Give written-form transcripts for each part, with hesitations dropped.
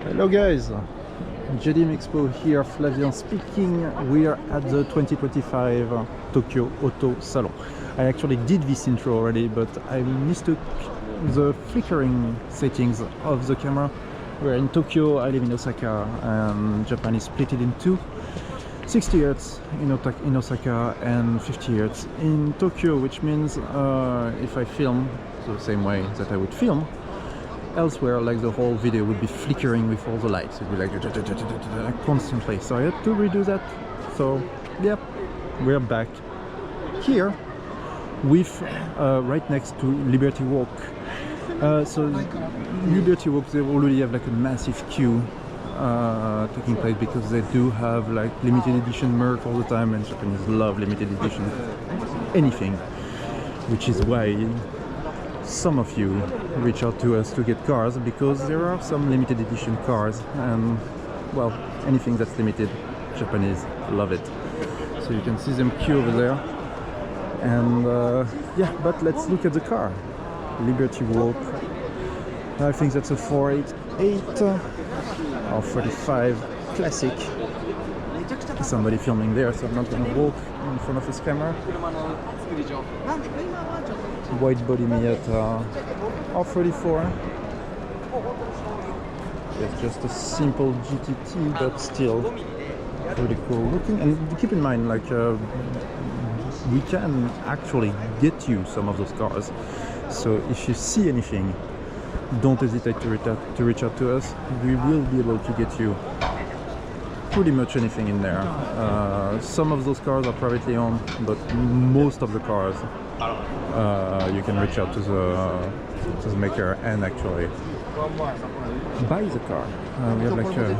Hello guys, JDM Expo here, Flavien speaking. We are at the 2025 Tokyo Auto Salon. I actually did this intro already, but I mistook the flickering settings of the camera. We're in Tokyo, I live in Osaka, and Japan is split in two. 60 Hz in Osaka and 50 Hz in Tokyo, which means if I film the same way that I would film elsewhere, like the whole video would be flickering with all the lights. It would be like constantly. So I had to redo that. So yeah, we're back here with right next to Liberty Walk. So Liberty Walk, they already have like a massive queue taking place because they do have like limited edition merch all the time, and Japanese love limited edition anything, which is why some of you reach out to us to get cars, because there are some limited edition cars, and well, anything that's limited, Japanese love it. So you can see them queue over there, and yeah, but let's look at the car. Liberty Walk, I think that's a 488 or 45 classic. Somebody filming there, so I'm not gonna walk in front of his camera. White body Miata R34. It's just a simple GTT, but still pretty cool looking. And keep in mind, like we can actually get you some of those cars. So if you see anything, don't hesitate to reach out to us. We will be able to get you pretty much anything in there. Some of those cars are privately owned, but most of the cars you can reach out to the maker and actually buy the car. We have like a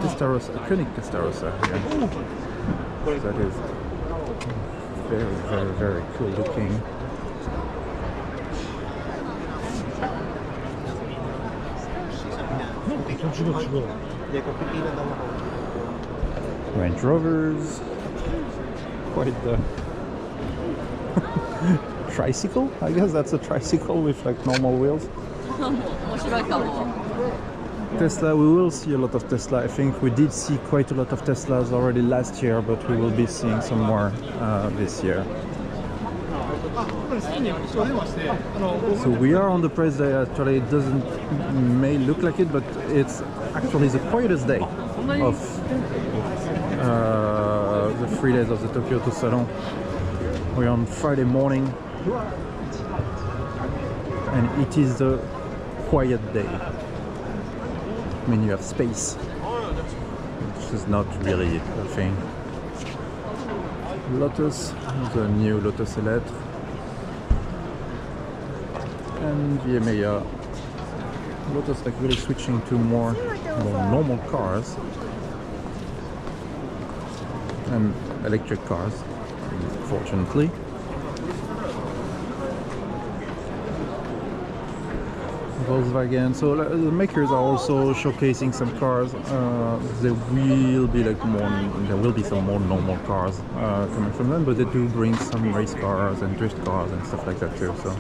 Testarossa, a Koenig Testarossa here. That is very cool looking. Range Rovers, quite the tricycle. I guess that's a tricycle with like normal wheels. Tesla, we will see a lot of Tesla. I think we did see quite a lot of Teslas already last year, but we will be seeing some more this year. So we are on the press day. Actually, it may look like it, but it's actually the quietest day of the 3 days of the Tokyo Auto Salon. We're on Friday morning, and it is the quiet day. I mean, you have space, which is not really a thing. Lotus, the new Lotus Electre, and the EMEA. Lotus like really switching to more normal cars and electric cars, fortunately. Volkswagen. So the makers are also showcasing some cars. There will be like some more normal cars coming from them, but they do bring some race cars and drift cars and stuff like that too. So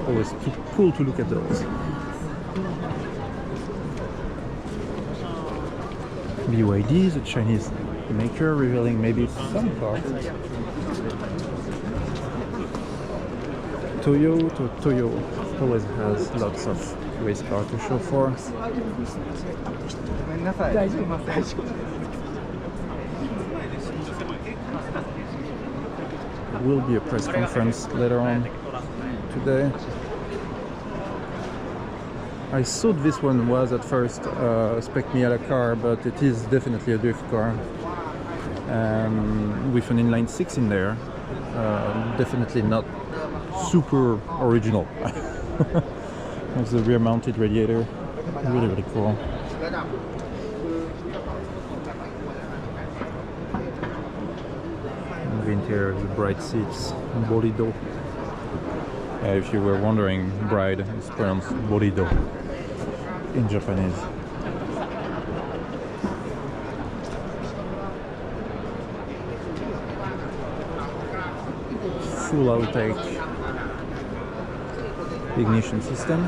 always cool to look at those. BYD, the Chinese maker, revealing maybe some cars. Toyo always has lots of race cars to show for. There will be a press conference later on today. I thought this one was at first a Spec Miata car, but it is definitely a drift car, with an inline 6 in there. Definitely not super original. That's the rear mounted radiator, really cool. And the interior, the bright seats, Bolido. If you were wondering, bride is pronounced Bolido in Japanese. Full outtake ignition system.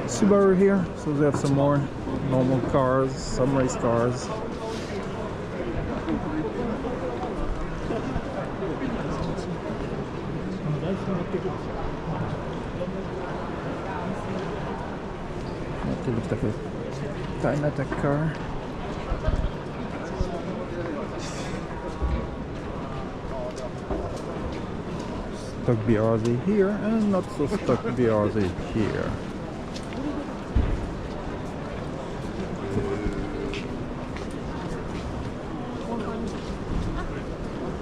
Subaru here, so they have some more normal cars, some race cars. It looks like a time attack car. Stock BRZ here and not so stock BRZ here.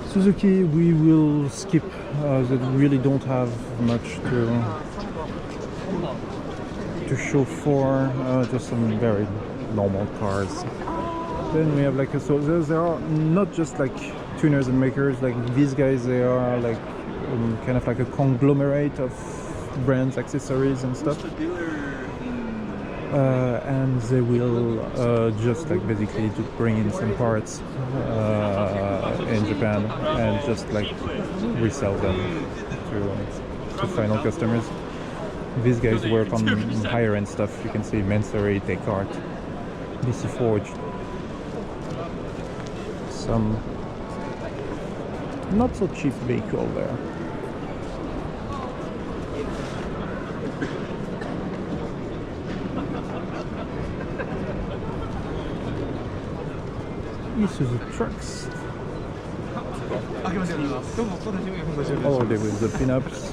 Suzuki we will skip, they really don't have much to show for, just some very normal cars. Then we have like, so there are not just like tuners and makers, like these guys, they are like kind of like a conglomerate of brands, accessories and stuff. And they will just like basically to bring in some parts in Japan and just like resell them to final customers. These guys work on higher end stuff. You can see Mansory, Descartes, DC Forge, some not so cheap vehicle there. Isuzu trucks. Oh, there was the pinups.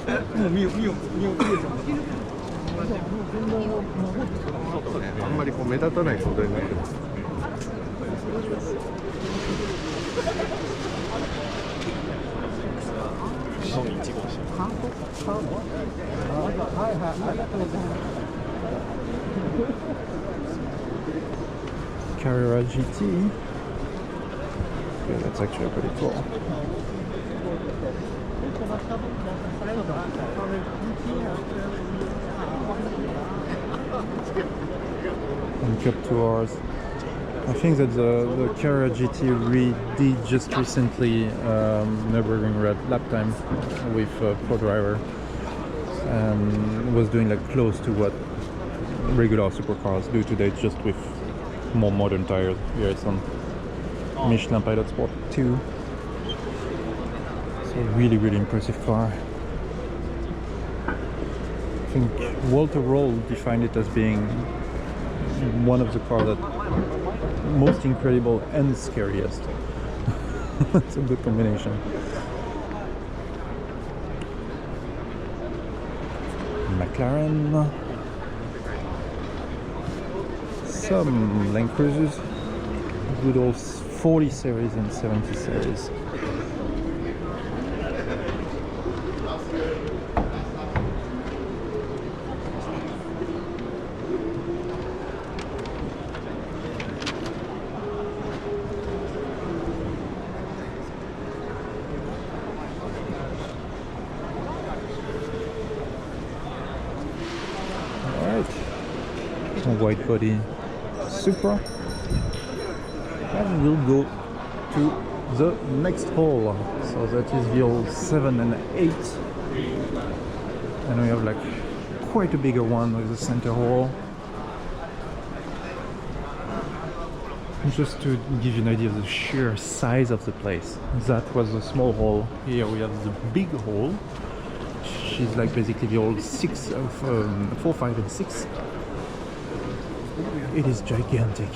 Carrera GT. Yeah, that's actually pretty cool. And Cup 2Rs. I think that the Carrera GT did just recently Nürburgring lap time with Pro Driver, and was doing like close to what regular supercars do today, just with more modern tires. Here it's on Michelin Pilot Sport 2. So really, really impressive car. I think Walter Roll defined it as being one of the cars that most incredible and scariest. That's a good combination. McLaren. Some Land Cruisers. Good old 40 series and 70 series. Alright, white body Supra. And we'll go to the next hole. So that is the old 7 and 8. And we have like quite a bigger one with the center hole. And just to give you an idea of the sheer size of the place. That was a small hole. Here we have the big hole, which is like basically the old 6 of 4, 5 and 6. It is gigantic.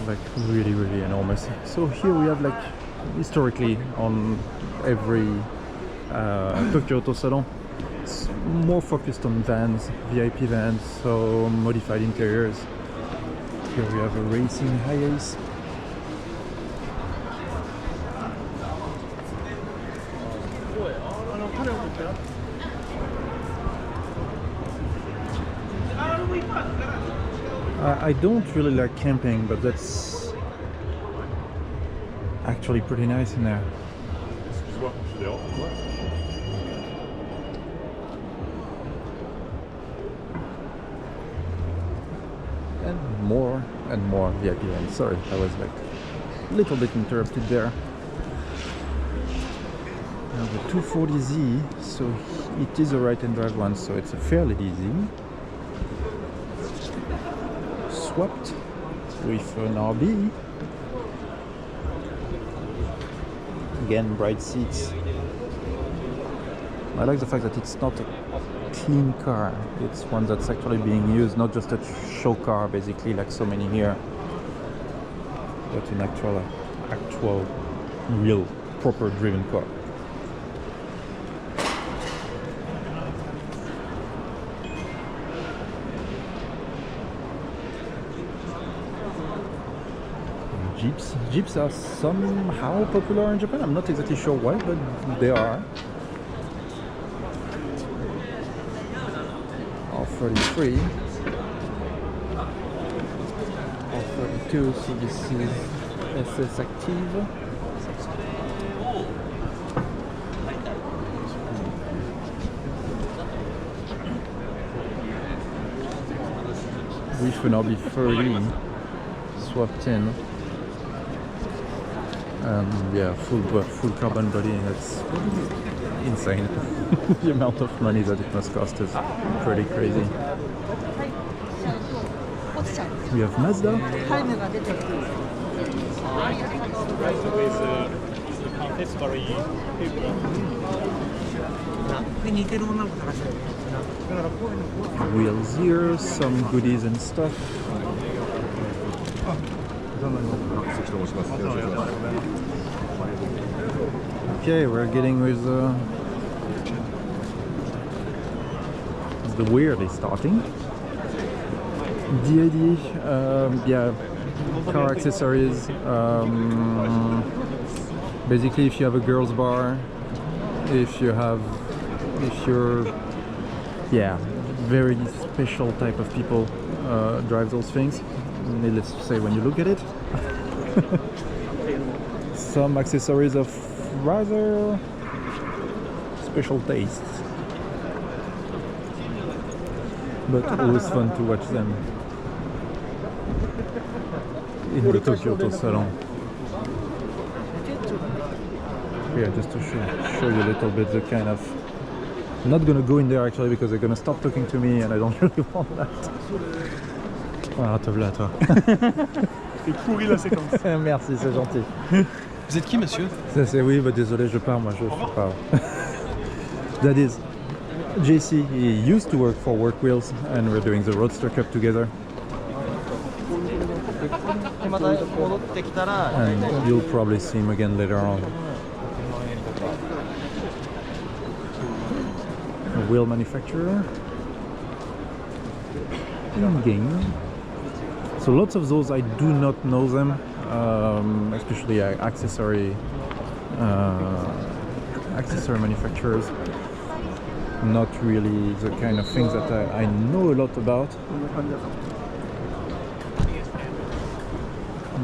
Like really, really enormous. So here we have like historically on every Tokyo Auto Salon, it's more focused on vans, VIP vans, so modified interiors. Here we have a racing Hiace. I don't really like camping, but that's actually pretty nice in there. And more VIP ones. Sorry, I was like a little bit interrupted there. Now the 240Z, so it is a right-hand drive one, so it's fairly easy. swapped with an RB. Again, bright seats. I like the fact that it's not a clean car. It's one that's actually being used, not just a show car, basically, like so many here, but an actual, real, proper driven car. Jeeps are somehow popular in Japan. I'm not exactly sure why, but they are. R33, R32, so this is SS Active. With an RB30 swapped in. Yeah, full carbon body. That's insane. The amount of money that it must cost is pretty crazy. We have Mazda. Wheels here, some goodies and stuff. Okay, we're getting with the weirdly starting. DID, yeah, car accessories. Basically, if you have a girls' bar, if you're, yeah, very special type of people drive those things. Needless to say, when you look at it. Some accessories of rather special tastes, but always fun to watch them in the Tokyo Auto Salon. Yeah, just to show you a little bit the kind of... I'm not gonna go in there actually because they're gonna start talking to me and I don't really want that. Ah, te voilà toi. C'est pourri la séquence. Merci, c'est gentil. Vous êtes qui, monsieur? C'est oui, bah désolé, je pars, moi je pars. That is, JC, he used to work for Work Wheels and we're doing the Roadster Cup together. And you'll probably see him again later on. A wheel manufacturer. In-game. So lots of those I do not know them, especially accessory manufacturers. Not really the kind of things that I know a lot about.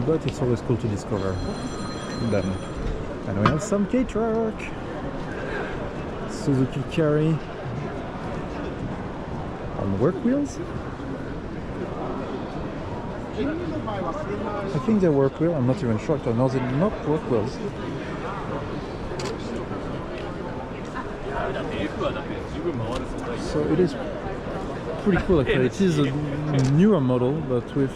But it's always cool to discover them. And we have some K-Truck, Suzuki Carry on Work Wheels. I think they work wheel, I'm not even sure. No, they're not work wheels. So it is pretty cool actually. It is a newer model, but with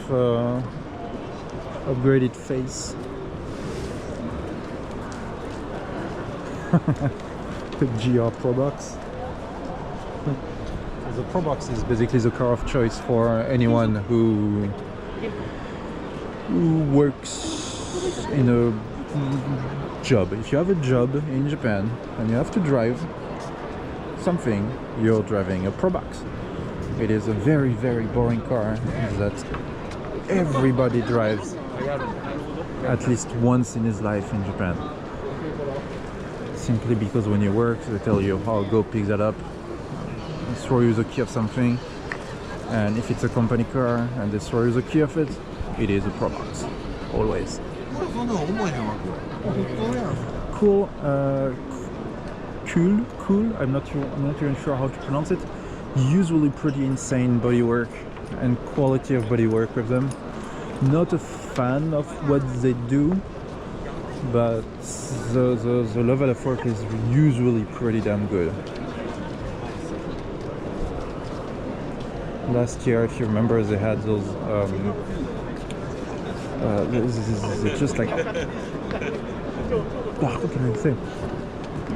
upgraded face. The GR Pro Box. The Pro Box is basically the car of choice for anyone who works in a job. If you have a job in Japan and you have to drive something, you're driving a Pro Box. It is a very, very boring car that everybody drives at least once in his life in Japan. Simply because when you work, they tell you, oh, go pick that up, throw you the key of something, and if it's a company car and they throw you the key of it, it is a Pro Box, always. Cool, cool. I'm not even sure how to pronounce it. Usually pretty insane bodywork and quality of bodywork with them. Not a fan of what they do, but the level of work is usually pretty damn good. Last year, if you remember, they had those it's just like how can I say,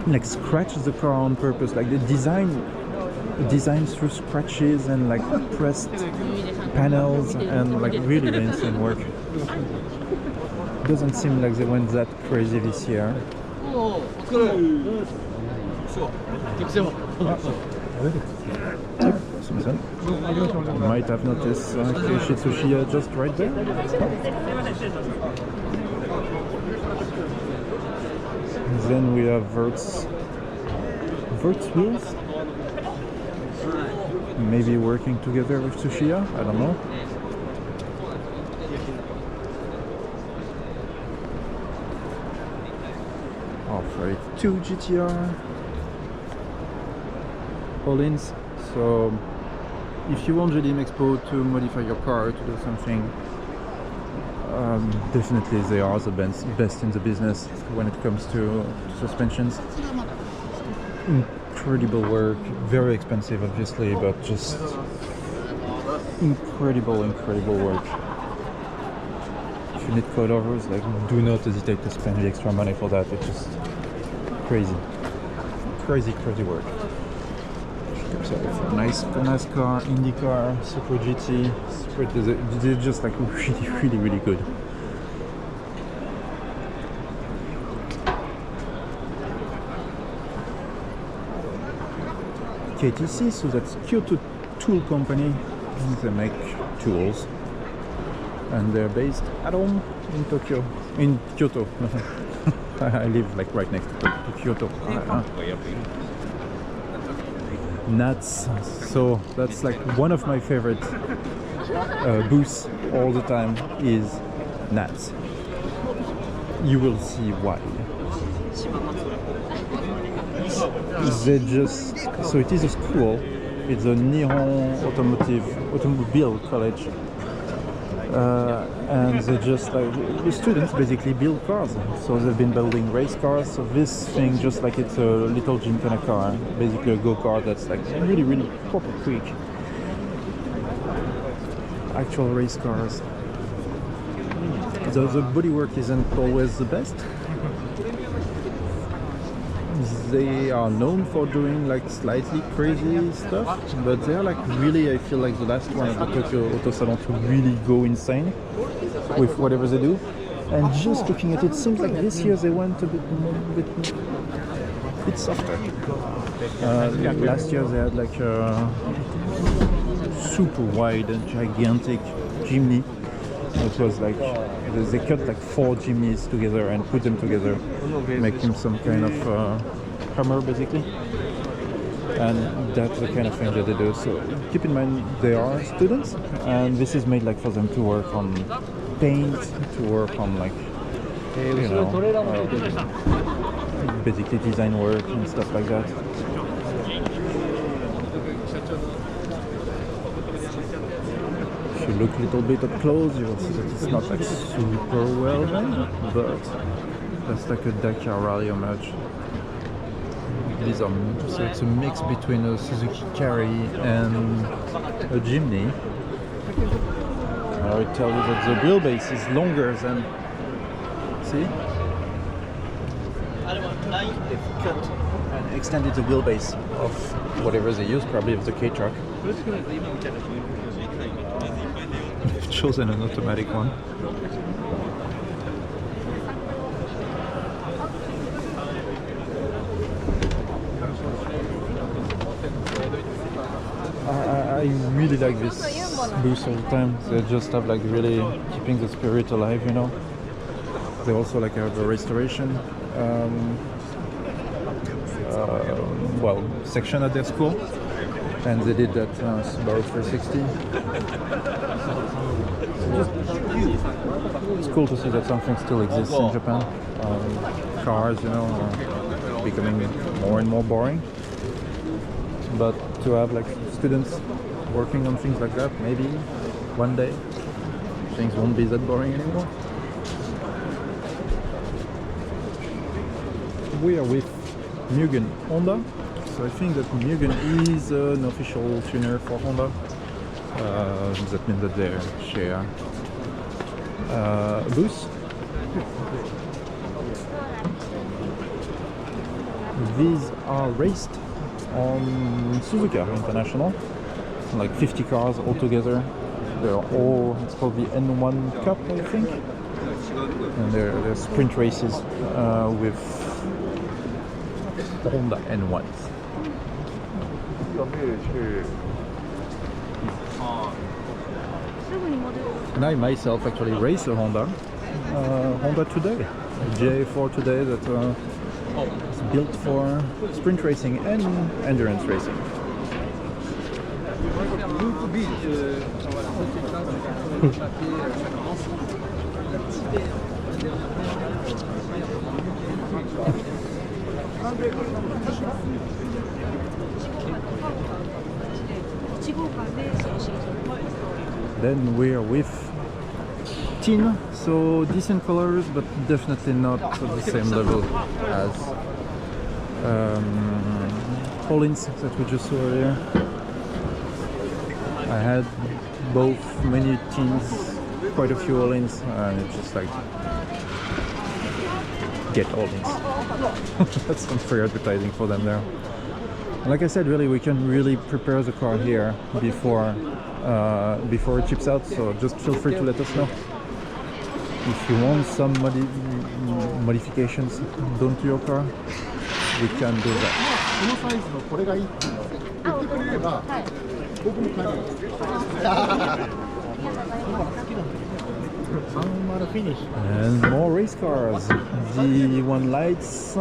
like scratch the car on purpose, like the design through scratches and like pressed panels and like really insane work. Doesn't seem like they went that crazy this year. You might have noticed Keiichi Tsuchiya just right there. And then we have Vert's wheels. Maybe working together with Tsuchiya, I don't know. Alright, 2 GTR All-ins. So if you want JDM Expo to modify your car to do something, definitely they are the best in the business when it comes to suspensions. Incredible work, very expensive obviously, but just incredible work. If you need coilovers, like, do not hesitate to spend the extra money for that. It's just crazy work. So nice NASCAR, IndyCar, Super GT, they're just like really good. KTC, so that's Kyoto Tool Company. They make tools, and they're based at home in Kyoto. I live like right next to Kyoto. Nuts. So that's like one of my favorite booths all the time is Nuts. You will see why. They just, so it is a school. It's a Nihon Automobile College, and they just like, the students basically build cars. So they've been building race cars. So this thing, just like it's a little gymkhana car, basically a go-kart that's like really proper quick. Actual race cars. The bodywork isn't always the best. They are known for doing like slightly crazy stuff, but they are like really, I feel like the last one at the Tokyo Auto Salon to really go insane with whatever they do. And just looking at it, seems like this year they went a bit softer. Last year they had like a super wide, gigantic chimney. It was like they cut like 4 chimneys together and put them together, making some kind of hammer basically. And that's the kind of thing that they do. So keep in mind they are students, and this is made like for them to work on paint, to work on like, you know, basically design work and stuff like that. If you look a little bit up close, you will see that it's not like super well done, but that's like a Dakar Rally homage. These are, so it's a mix between a Suzuki Carry and a Jimny. I would tell you that the wheelbase is longer than, see? They've cut and extended the wheelbase of whatever they use, probably of the K-truck. They've chosen an automatic one. I really like this booth all the time. They just have like really keeping the spirit alive, you know. They also like have a restoration section at their school, and they did that Subaru 360. It's cool to see that something still exists in Japan. Cars, you know, are becoming more and more boring, but to have like students working on things like that, maybe one day things won't be that boring anymore. We are with Mugen Honda, so I think that Mugen is an official tuner for Honda. That means that they share a booth. These are raced on Suzuka International, like 50 cars altogether. They're all, it's called the N1 Cup, I think. And they're sprint races with Honda N1s. And I myself actually race a Honda today, a J4 today that is built for sprint racing and endurance racing. Then we're with tin, so decent colors, but definitely not at the same level as Collins that we just saw earlier. I had both many tins, quite a few all-ins, and it's just like, get all-ins. That's some free advertising for them there. And like I said, really, we can really prepare the car here before it ships out, so just feel free to let us know. If you want some modifications done to your car, we can do that. And more race cars. The one lights.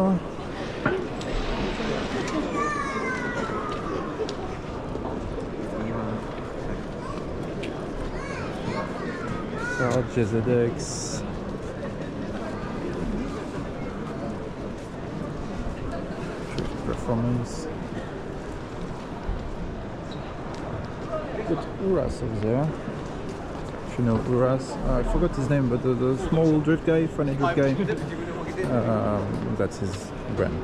JZX. Performance. Got Uras over there. If you know Uras, I forgot his name, but the small drift guy, funny drift guy, that's his brand.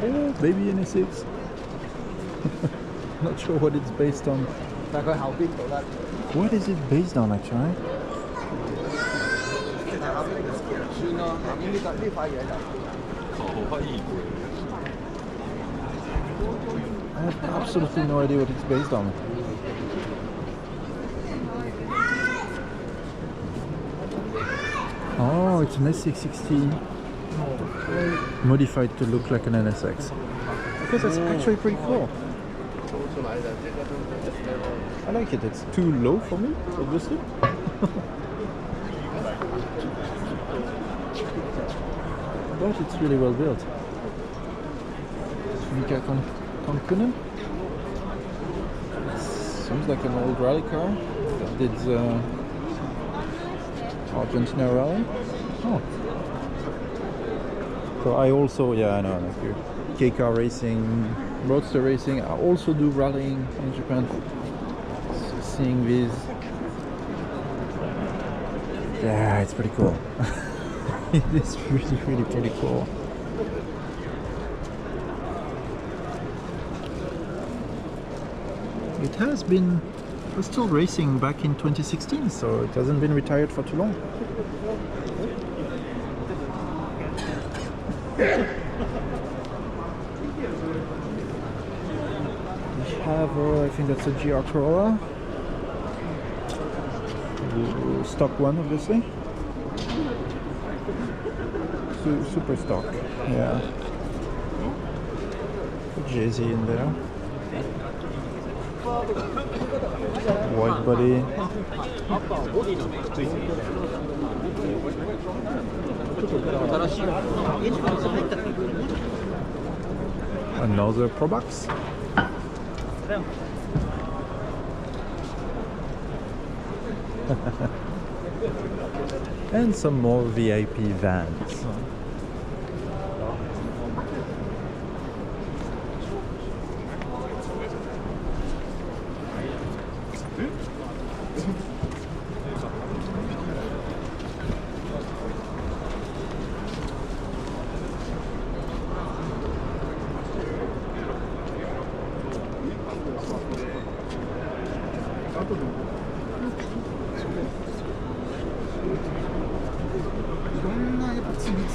Oh, baby NSX. Not sure what it's based on. What is it based on actually? I have absolutely no idea what it's based on. Oh, it's an S660 modified to look like an NSX. Because that's actually pretty cool. I like it. It's too low for me, obviously. But it's really well built. Mika Konkunen. Seems like an old rally car that did Argentina rally. Oh. So I also, yeah, I know, like K-car racing, roadster racing. I also do rallying in Japan. So seeing these, yeah, it's pretty cool. It is really, really pretty cool. It has been still racing back in 2016, so it hasn't been retired for too long. We have, I think that's a GR Corolla. Stock one, obviously. Super stock, yeah. Jay-Z in there. White body. Another Pro Box. And some more VIP vans.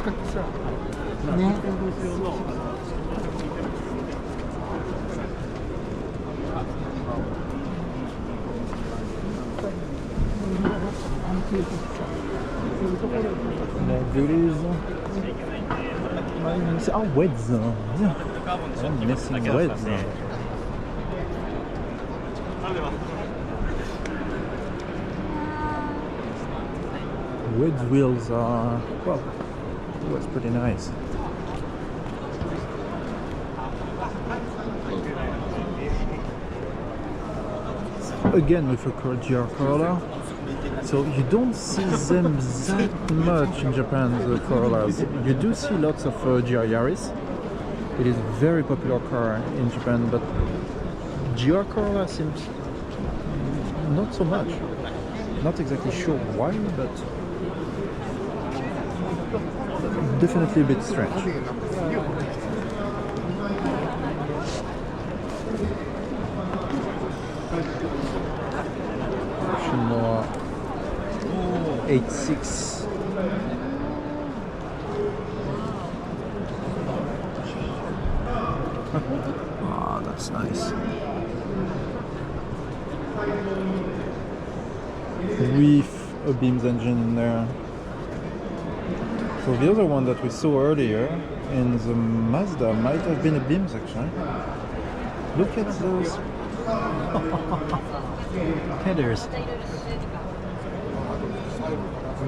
ですか。ね。Goodies. Oh, weds. Yeah. I'm missing weds. Wedge wheels are, well, was pretty nice. Again with a GR Corolla. So you don't see them that much in Japan, the Corollas. You do see lots of GR Yaris. It is a very popular car in Japan, but GR Corolla seems not so much. Not exactly sure why, but definitely a bit strange. More 86. Ah, that's nice. With a Beams engine in there. So the other one that we saw earlier in the Mazda might have been a Beams actually. Look at those headers.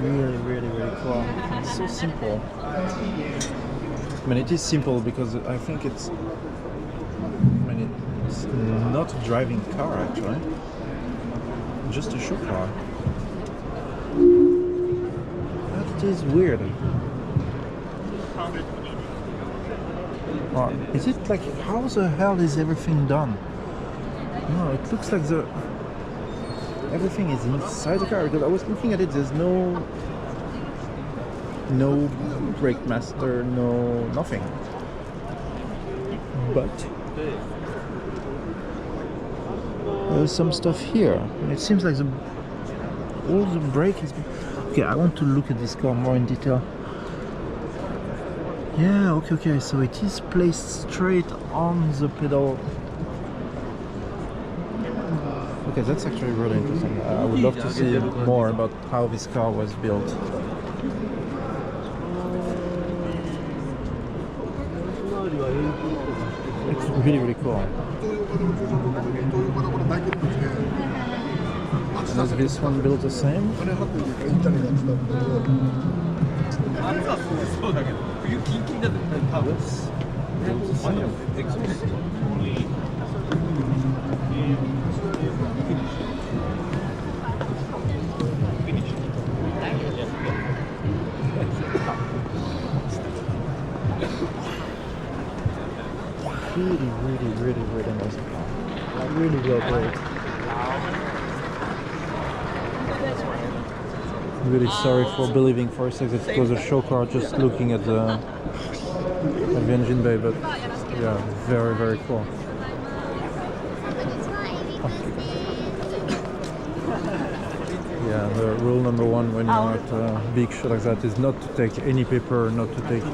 Really, really, really cool. It's so simple. I mean, it is simple because I think it's not a driving car actually. Just a show car. That is weird. Is it like, how the hell is everything done? No, it looks like everything is inside the car. Because I was looking at it, there's no brake master, nothing. But there's some stuff here. And it seems like all the brake is. Okay, I want to look at this car more in detail. Yeah, okay, so it is placed straight on the pedal. Okay, that's actually really interesting. I would love to see more about how this car was built. It's really, really cool. And is this one built the same? Yes, built the same. Really nice car. Really well built. Really sorry for believing for a second that it was a show car just looking at the engine bay, but yeah, very, very cool. Yeah, the rule number one when you're at a big show like that is not to take any paper, not to take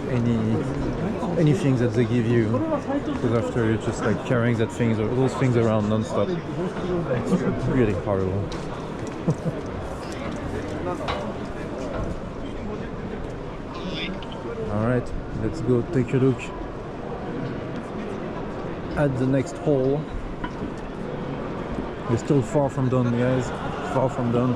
anything that they give you, because after you're just like carrying those things around non-stop. It's really horrible. Alright, let's go take a look at the next hole. We're still far from done, guys. Far from done.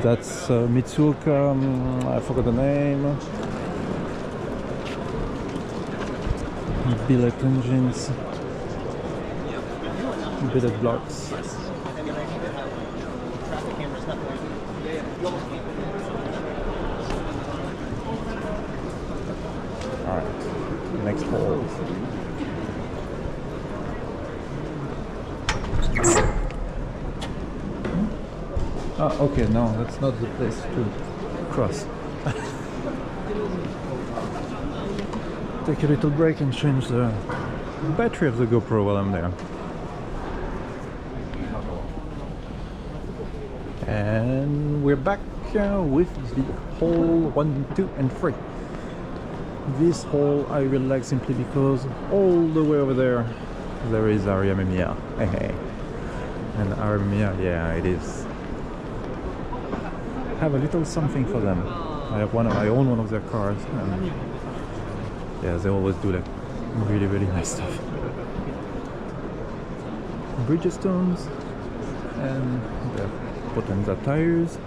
That's Mitsuoka, I forgot the name. Billet engines, billet blocks. Alright, next hole. Okay, no, that's not the place to cross. take a little break and change the battery of the GoPro while I'm there. And we're back with the hole 1, 2 and 3. This hole I really like simply because all the way over there is Aria Mimiya. And Aria Mimiya, yeah, it is. Have a little something for them. I own one of their cars, and yeah, they always do like really nice stuff. Bridgestones and the Potenza tires.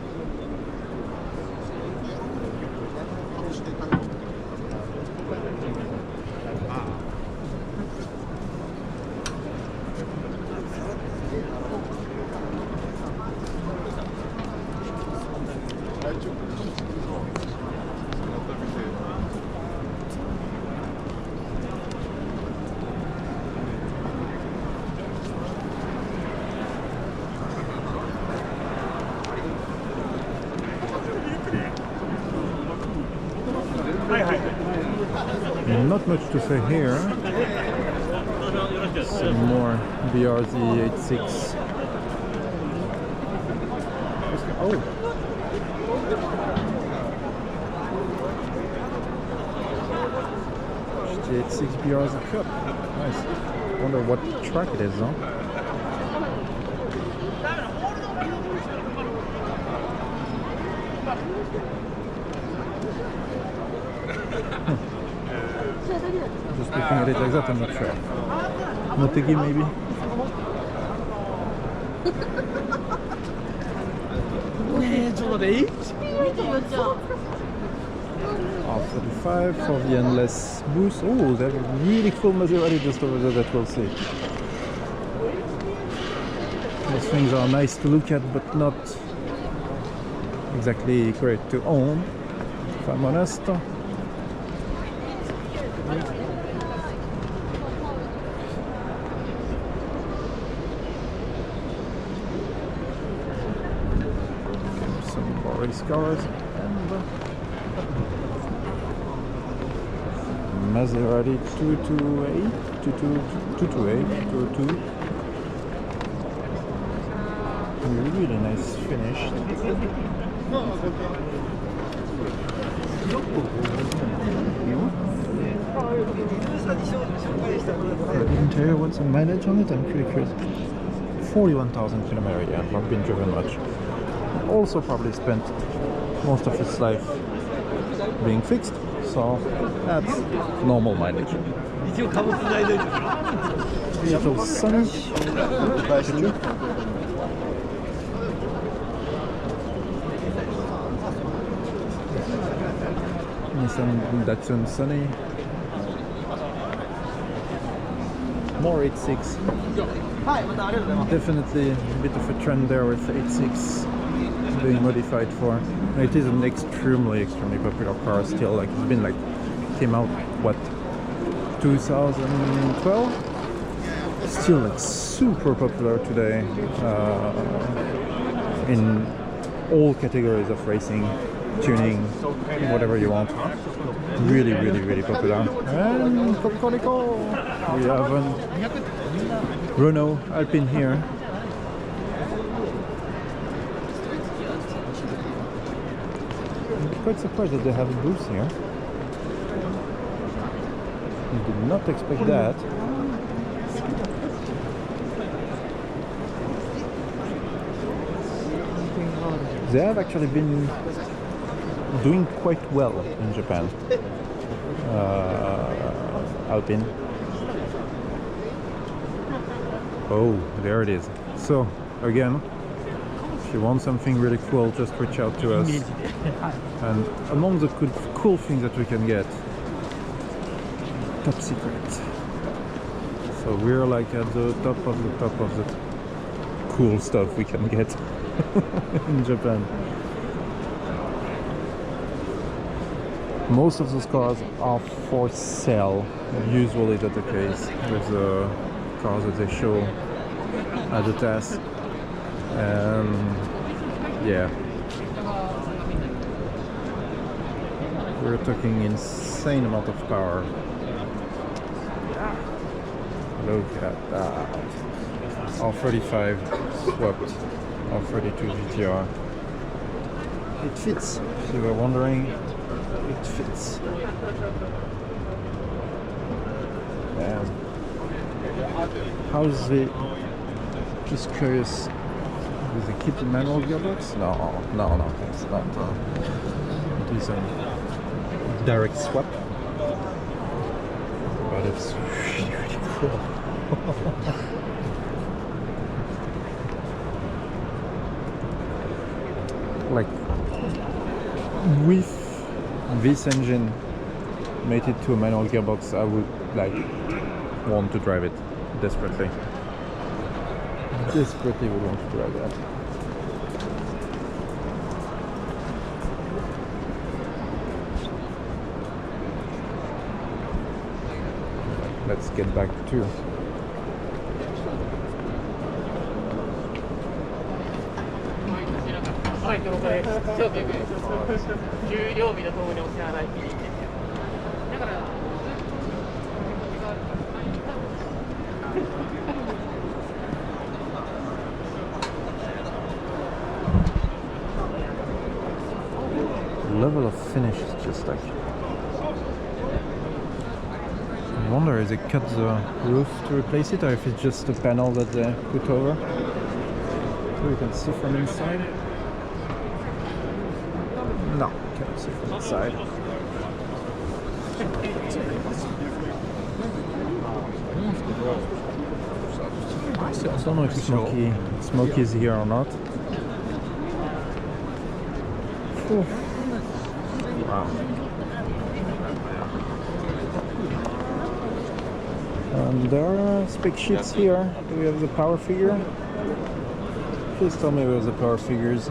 Not much to say here. Some more BRZ 86. Oh! The 86 BRZ Cup. Nice. Wonder what track it is, huh? Just looking at it like that, I'm not sure. Motegi maybe? R35 for the endless boost. Oh, they have a really cool Maserati just over there that we'll see. Those things are nice to look at, but not exactly great to own, if I'm honest. Race cars and Maserati 228, 222, really nice finish. The interior, what's the mileage on it? I'm pretty curious. 41,000 kilometers, yeah, not been driven much. Also probably spent most of its life being fixed, so that's normal mileage. Little sunny. Nissan Datsun Sunny. More 86. Definitely a bit of a trend there with 86 being modified for. It is an extremely popular car still. Like it's been like came out what 2012. Still like super popular today in all categories of racing, tuning, whatever you want. Really popular. And Cocorico, we have a Renault Alpine here. I'm quite surprised that they have a booth here. I did not expect that. They have actually been doing quite well in Japan. Alpine. Oh, there it is. So, again, if you want something really cool, just reach out to us. And among the cool things that we can get, top secret. So we're like at the top of the cool stuff we can get in Japan. Most of those cars are for sale. Usually that's the case with the cars that they show at the test. Yeah, we're talking insane amount of power Look at that. R35 swapped R32 GTR. It fits. If you were wondering, it fits. Damn. How's the... Just curious. Does it keep the manual gearbox? No, it's not. It is a direct swap. But it's really cool. Like, with this engine mated to a manual gearbox, I would like want to drive it desperately. Desperately would want to drive that. Let's get back to level of finish is just like... I wonder if they cut the roof to replace it or if it's just a panel that they put over. So you can see from inside. No, can't see from inside. I don't know if Smokey is here or not. Ooh. Wow. There are spec sheets here. Do we have the power figure? Please tell me where the power figures.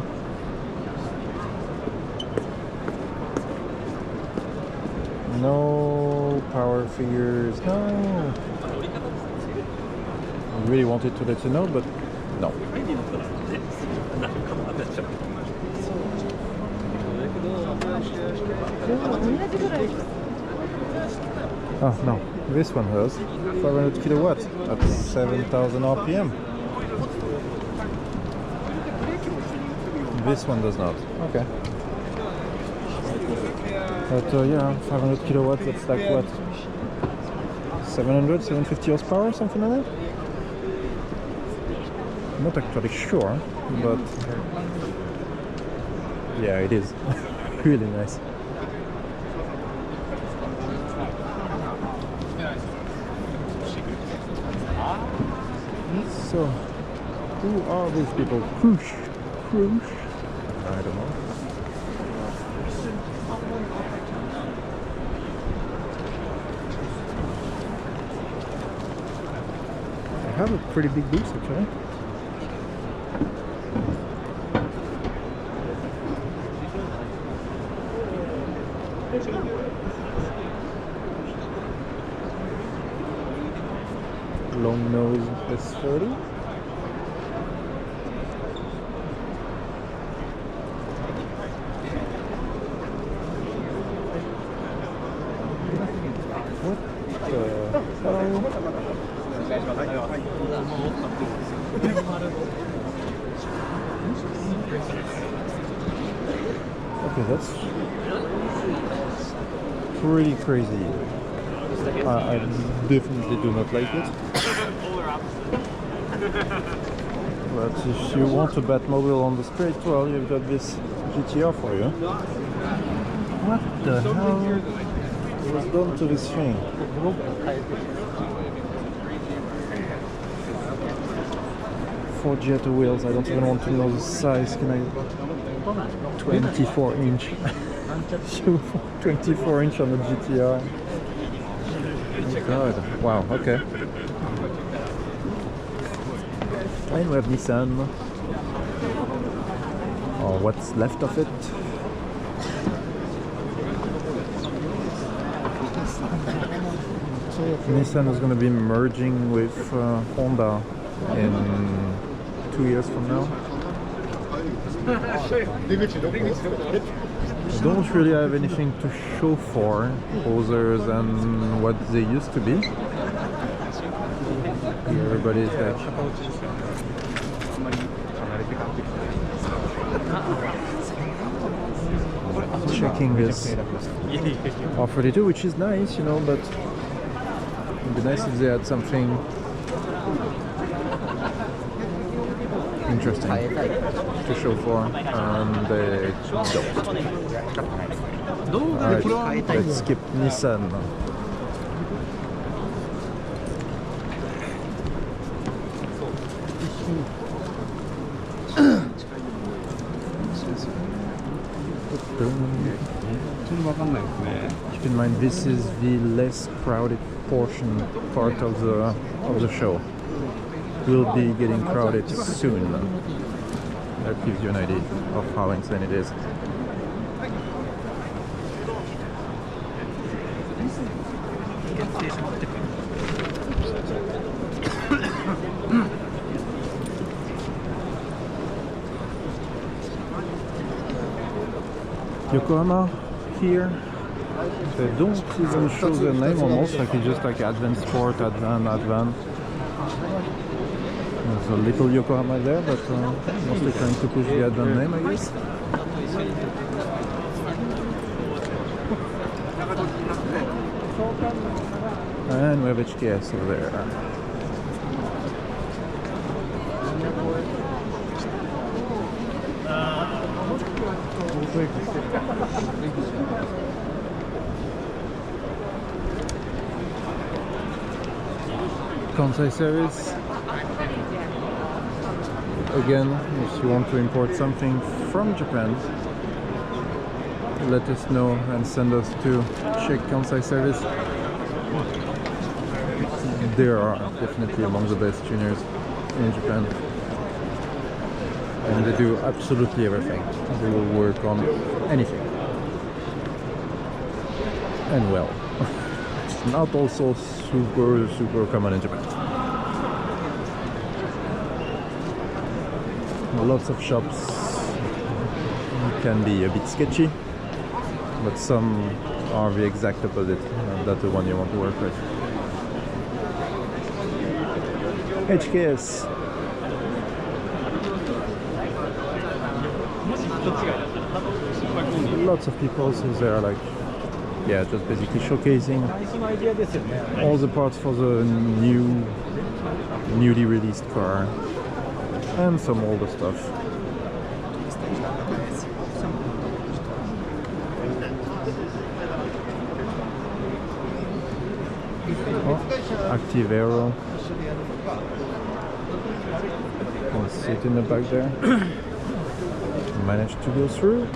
No power figures. No. I really wanted to let you know, but no. Oh no, this one has 500 kilowatts at 7,000 RPM. This one does not. Okay. But yeah, 500 kilowatts, that's like what? 700, 750 horsepower, something like that? I'm not actually sure, but yeah, it is. Really nice. So, who are these people? Whoosh. I don't know. I have a pretty big boots actually. Long nose S30. What the hell? Okay, that's pretty crazy. I definitely do not like it. But if you want a Batmobile on the street, well, you've got this GTR for you. What the hell was done to this thing? Four Jetta wheels, I don't even want to know the size. Can I... 24 inch. 24 inch on the GTR. Oh god, wow, okay. And we have Nissan, or what's left of it. Nissan is going to be merging with Honda in 2 years from now. I don't really have anything to show for other than what they used to be. Everybody's like checking this R32, which is nice, you know, but it'd be nice if they had something interesting to show for, and they don't. Alright, let's skip Nissan. Keep in mind, this is the less crowded part of the show. We'll be getting crowded soon. That gives you an idea of how insane it is. Yokohama here, they don't even show their name almost, like it's just like Advanced Sport, Advan. There's a little Yokohama there, but mostly trying to push the Advan name, I guess. And we have HKS over there. Kansai service. Again, if you want to import something from Japan, let us know and send us to check Kansai service. They are definitely among the best tuners in Japan. And they do absolutely everything. They will work on anything. And well. It's not also super common in Japan. Lots of shops can be a bit sketchy, but some are the exact opposite. That's the one you want to work with. HKS. Lots of people, so they are like, yeah, just basically showcasing all the parts for the newly released car and some older stuff. Oh, Active Aero. Can sit in the back there. Managed to go through.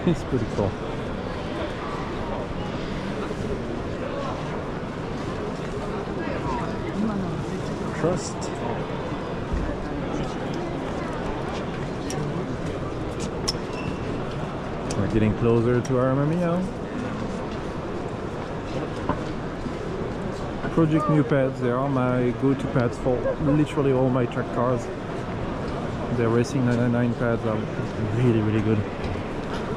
It's pretty cool. Trust. We're getting closer to our Mamiya. Project New pads, they are my go-to pads for literally all my track cars. The Racing 99 pads are really good.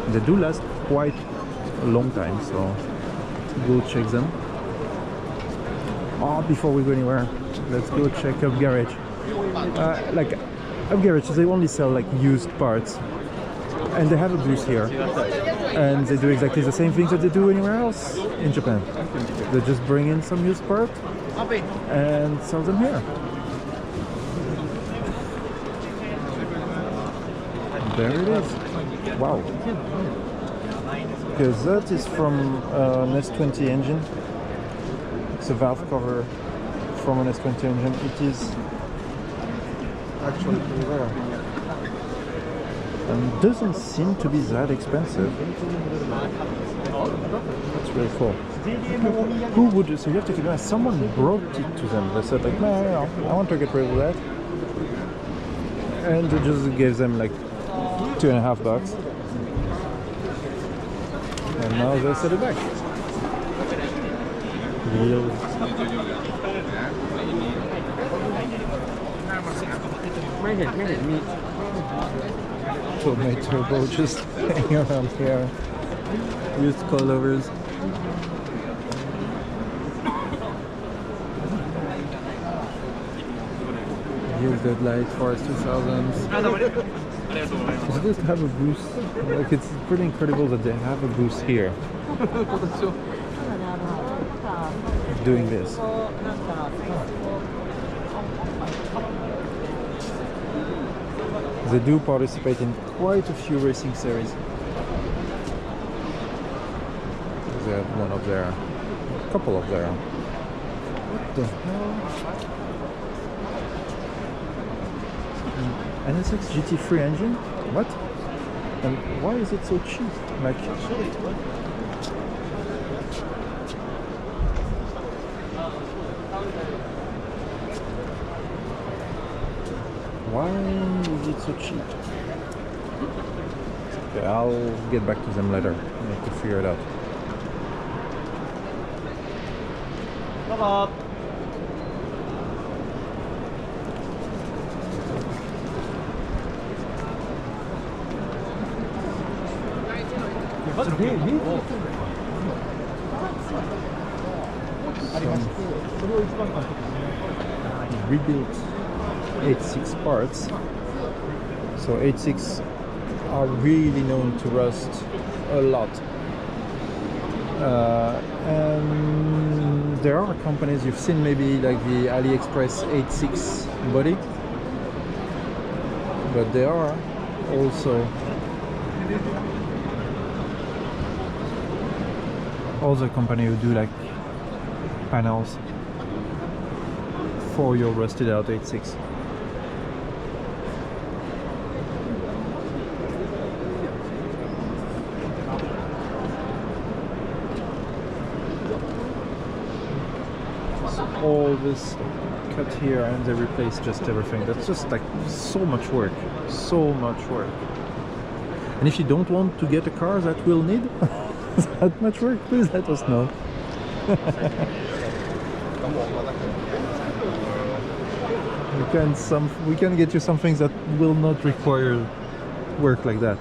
They do last quite a long time, so go check them. Oh, before we go anywhere, let's go check Up Garage. Like Up Garage, they only sell like used parts, and they have a booth here, and they do exactly the same things that they do anywhere else in Japan. They just bring in some used part and sell them here. There it is. Wow. Because that is from an S20 engine. It's a valve cover from an S20 engine. It is actually pretty rare. And doesn't seem to be that expensive. That's really cool. Who would, so you have to keep in mind, someone brought it to them. They said like, no, I want to get rid of that. And they just gave them like $2.50. And now they set it back. Real. Tomato turbo just hanging around here. Used coilovers. Used headlight Forest 2000s. It does have a boost. Like, it's pretty incredible that they have a boost here. Doing this. They do participate in quite a few racing series. They have one up there, a couple up there. What the hell? NSX GT3 engine? What? And why is it so cheap? Like, why is it so cheap? Okay, I'll get back to them later. I need to figure it out. Rebuilt 86 parts. So 86 are really known to rust a lot. And there are companies you've seen, maybe like the AliExpress 86 body, but there are also other companies who do like panels for your rusted out 86. All this cut here and they replace just everything. That's just like so much work, so much work. And if you don't want to get a car that will need that much work, please let us know. We can get you some things that will not require work like that.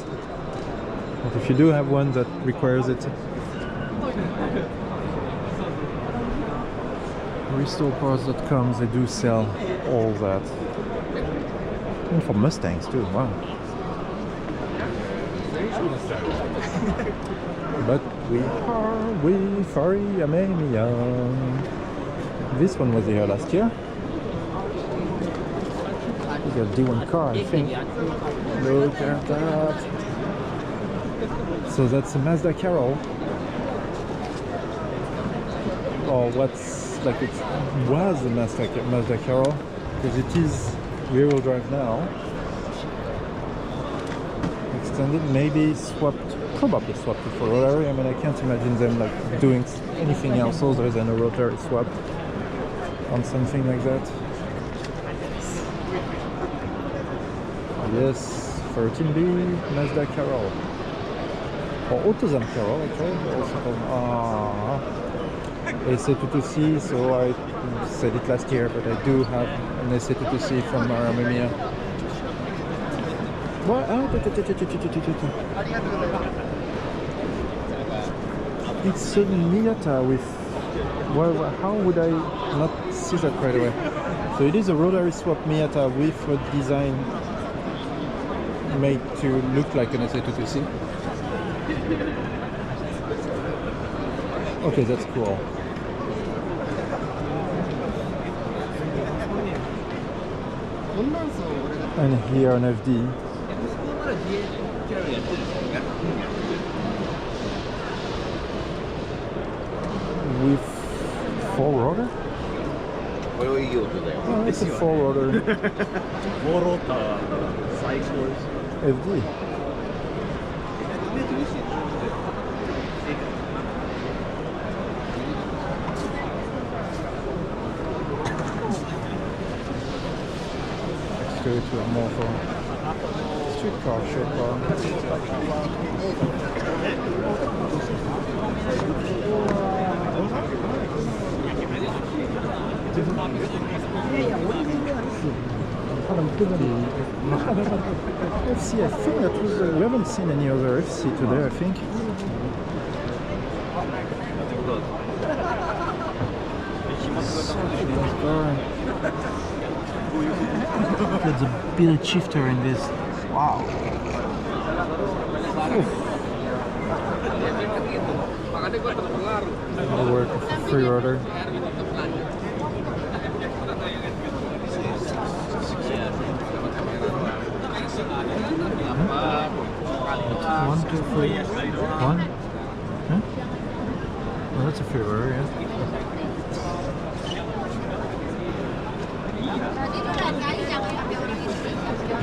But if you do have one that requires it, restoreparts.com, they do sell all that. And for Mustangs too, wow. But we fari amemia. This one was here last year. A D1 car, I think. Look at that. So that's a Mazda Carol. Or what's like it was a Mazda Carol, because it is rear-wheel drive now. Extended, maybe swapped, probably swapped it for rotary. I mean, I can't imagine them like doing anything else other than a rotary swap on something like that. Yes, 13B Mazda Carol, or AutoZone Carol actually, also called SA22C. So I said it last year, but I do have an SA22C from Armenia. What? It's a Miata with. Well, how would I not see that right away? So it is a rotary swap Miata with a design made to look like an SA22C. Okay, that's cool. And here an FD. With 4-rotor? Oh, it's a 4-rotor. 4-rotor cycles. FD. Exterior to a more for street car, short car. FC, I think that was, we haven't seen any other FC today, I think. Such a nice car. Look at the billet shifter in this. Wow. The work of a free rotor. One, two, three. One? Huh? Well, that's a free rotor, yeah.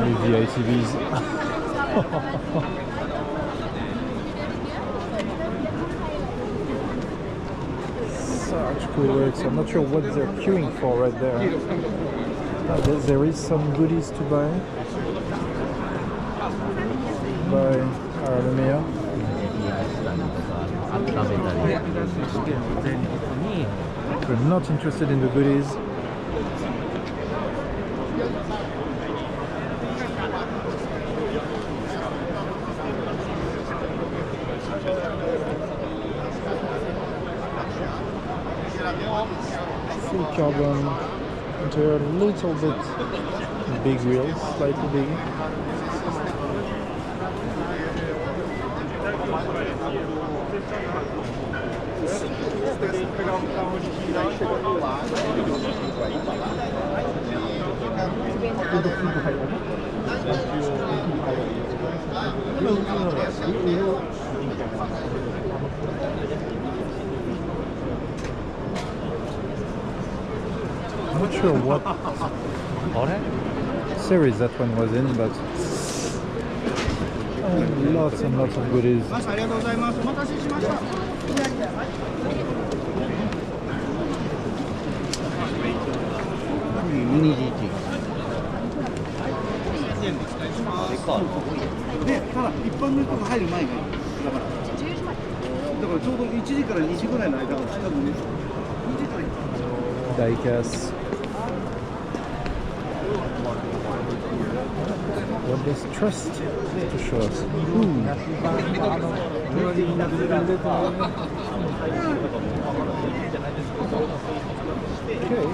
The ITVs. Such cool works. I'm not sure what they're queuing for right there. There is some goodies to buy by Aramea. We're not interested in the goodies. Full carbon interior, a little bit big wheels, slightly big. I'm not sure what series that one was in, but lots and lots of goodies. Mini GT. で、ただ一般の人が入る前がだからちょうど1時から2時ぐらいの間が多分ね、2時からDiecast. What does trust to show us? Okay.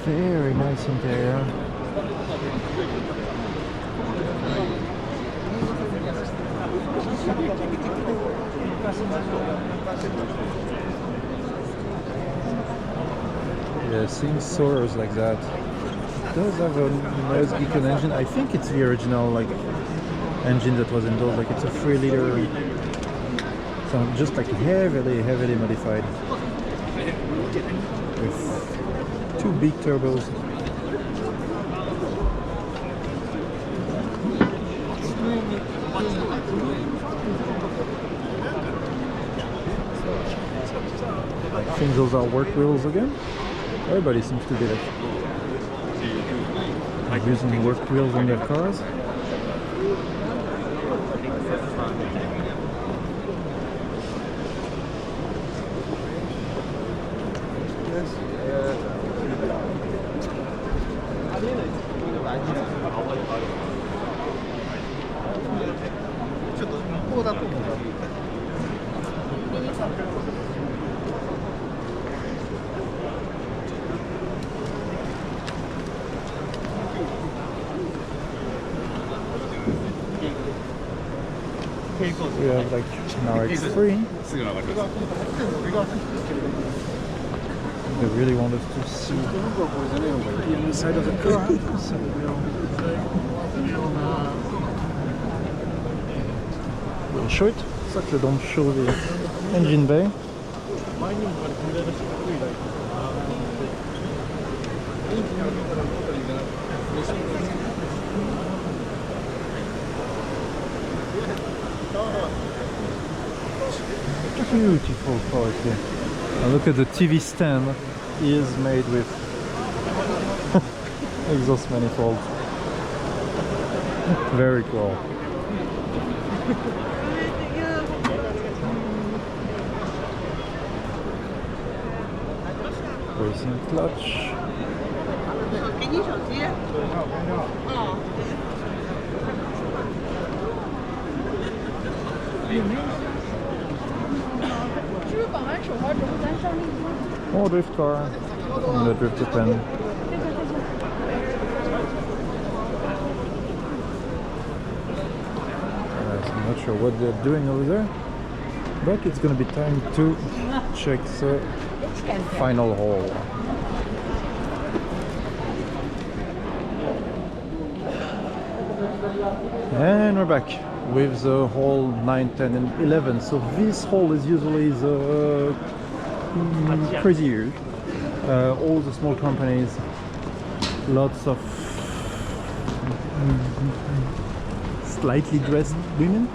Very nice interior. Yeah, seeing Soars like that. It does have a nice beacon engine. I think it's the original like engine that was in those. Like it's a 3-liter. So just like heavily modified with 2 big turbos. I think those are work wheels again. Everybody seems to be like using work wheels on their cars. We have like an RX3. They really want us to see the inside of the car. So we'll show it. So they don't show the engine bay. Beautiful quality. And look at the TV stand. It is made with exhaust manifold. Very cool. Racing clutch. More drift car and the drifter pen. I'm not sure what they're doing over there, but it's gonna be time to check the final hole. And we're back with the hole 9, 10 and 11. So this hole is usually the crazier. All the small companies, lots of slightly dressed women,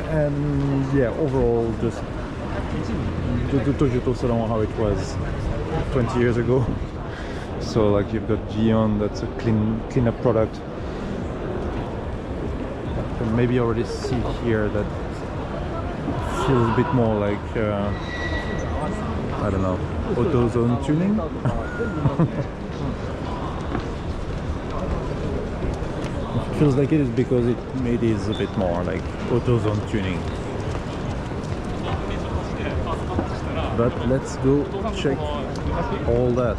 and yeah, overall just the Tokyo Auto Salon how it was 20 years ago. So like you've got Gion, that's a cleaner product. You can maybe already see here that feels a bit more like I don't know, auto zone tuning. It feels like it is because it is a bit more like auto zone tuning. But let's go check all that.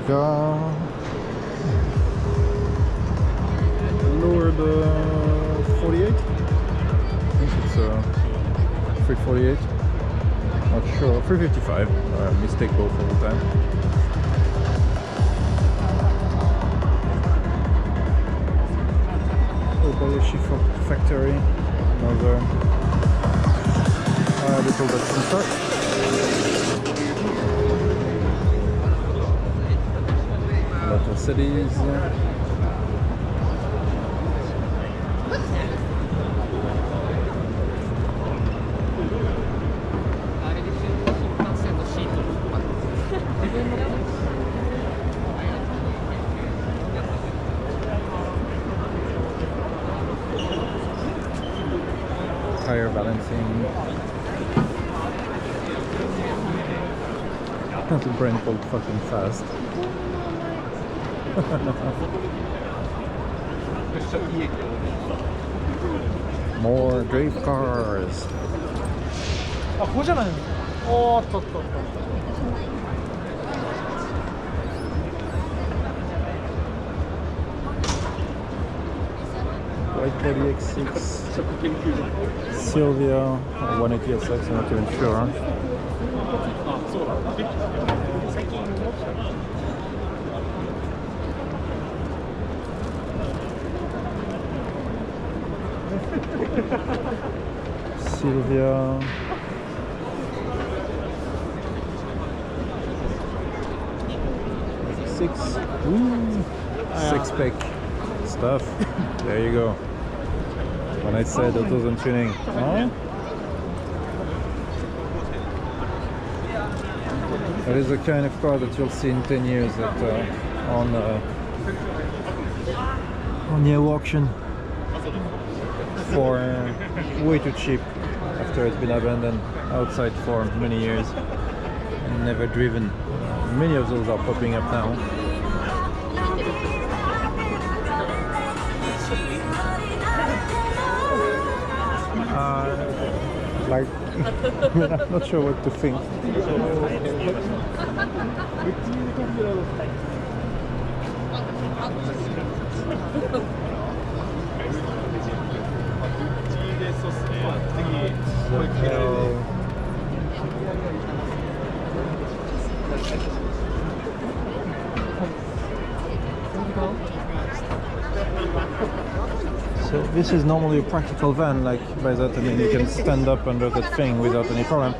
Car lowered 48. I think it's 348. Not sure. 355. Mistake both all the time. Obayashi factory. Another little Dutch start. Cities. Tire balancing. The brain pulled fucking fast. More drift cars. White body X6 Sylvia 180 SX, I'm not even sure. Sylvia. Six pack stuff. There you go. When I said that wasn't tuning. Huh? That is the kind of car that you'll see in 10 years at, on the auction for way too cheap after it's been abandoned outside for many years and never driven. Many of those are popping up now. Like, I'm not sure what to think. So this is normally a practical van, like by that I mean you can stand up under that thing without any problem,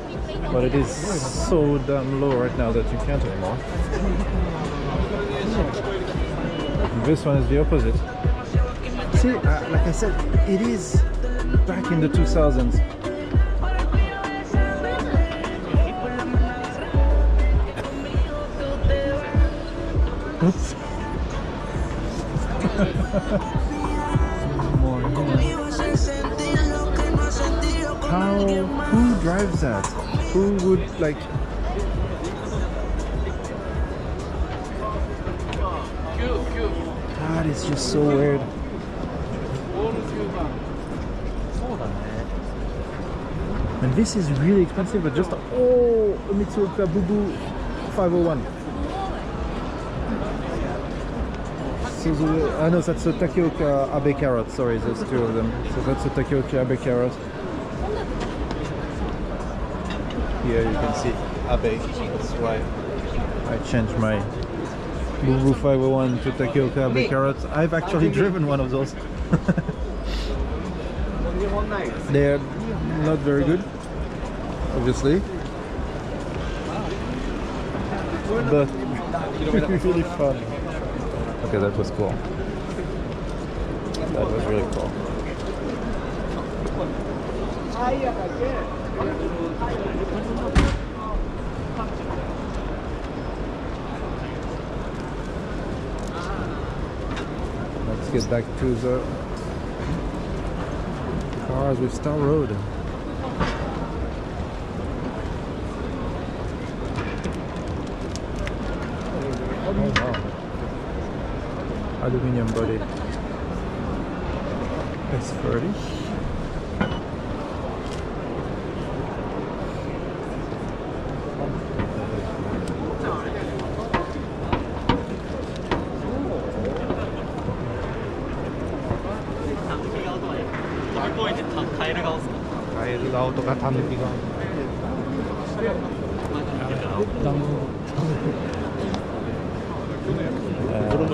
but it is so damn low right now that you can't anymore. This one is the opposite. This see, like I said, it is back in the 2000s. Oops. More here. Who drives that? Who would like? That is just so weird. And this is really expensive, but just a Mitsuoka Bubu 501. So no, that's a Tokyo Abe carrot. Sorry, there's two of them. So that's a Tokyo Abe carrot. Here you can see Abe. That's why I changed my Bubu 501 to Tokyo Abe carrots. I've actually driven one of those. They're not very good, obviously, but really fun. Okay, that was cool. That was really cool. Let's get back to the cars with Star Road. Oh wow. Aluminium body. S30.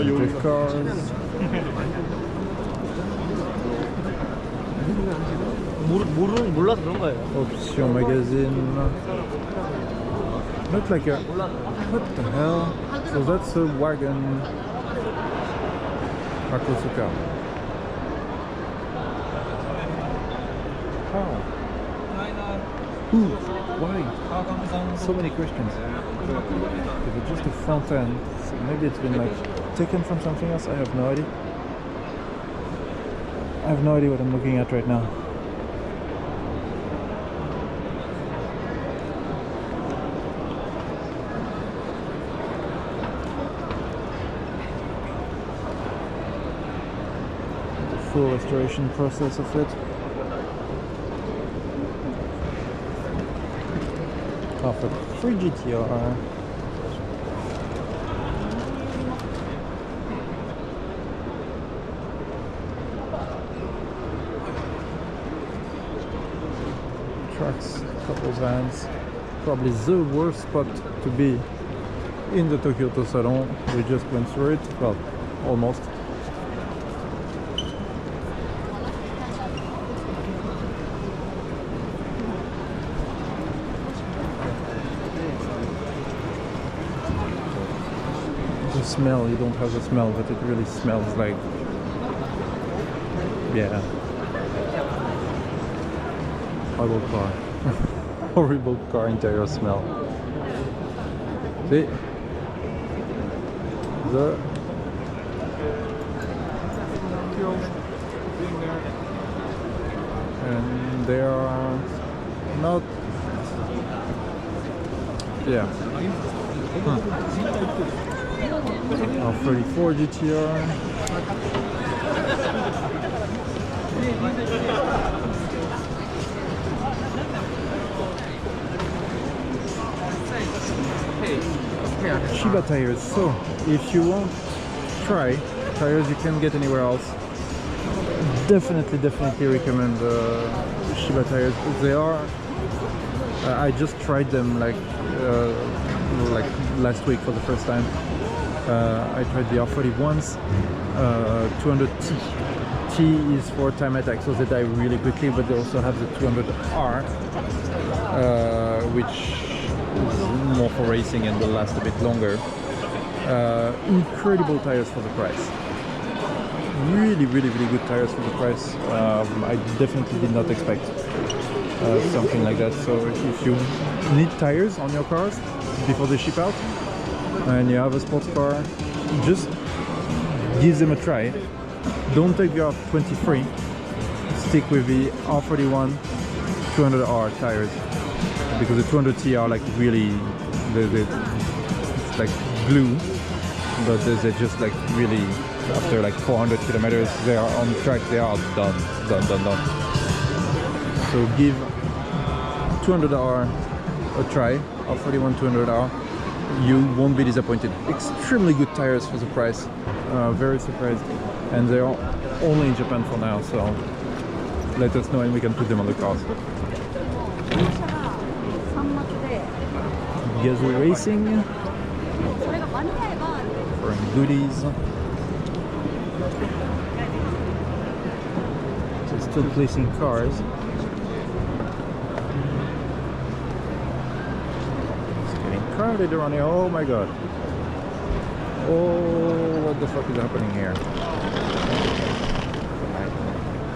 Drift cars. 몰라서 그런 거예요. Option magazine. Not like a. What the hell? So that's a wagon. Hakosuka. How? Who? Why? So many questions. Is it just a front end? So maybe it's been like taken from something else? I have no idea. I have no idea what I'm looking at right now. The full restoration process of it. Of a free GTR. Trucks, couple vans. Probably the worst spot to be in the Tokyo Auto Salon. We just went through it, well, almost. The smell, you don't have the smell, but it really smells like, yeah, horrible car. Horrible car interior smell. See? And they are not, yeah. Our 34 GTR. Shiba tires. So, if you want to try tires you can't get anywhere else, definitely recommend Shiba tires. They are. I just tried them like last week for the first time. I tried the R40 once. 200T. T is for time attack, so they die really quickly, but they also have the 200R, which is more for racing and will last a bit longer. Incredible tires for the price. really good tires for the price. I definitely did not expect something like that. So if you need tires on your cars before they ship out and you have a sports car, just give them a try. Don't take the R23, stick with the R31 200R tires, because the 200T are like really, it's like glue, but they're just like really, after like 400 kilometers they are on track, they are done. So give 200R a try, R31 200R, you won't be disappointed. Extremely good tires for the price, very surprised, and they are only in Japan for now, so let us know and we can put them on the cars. Gazoo Racing for goodies. So still placing cars. It's getting crowded around here. Oh my god. Oh, what the fuck is happening here?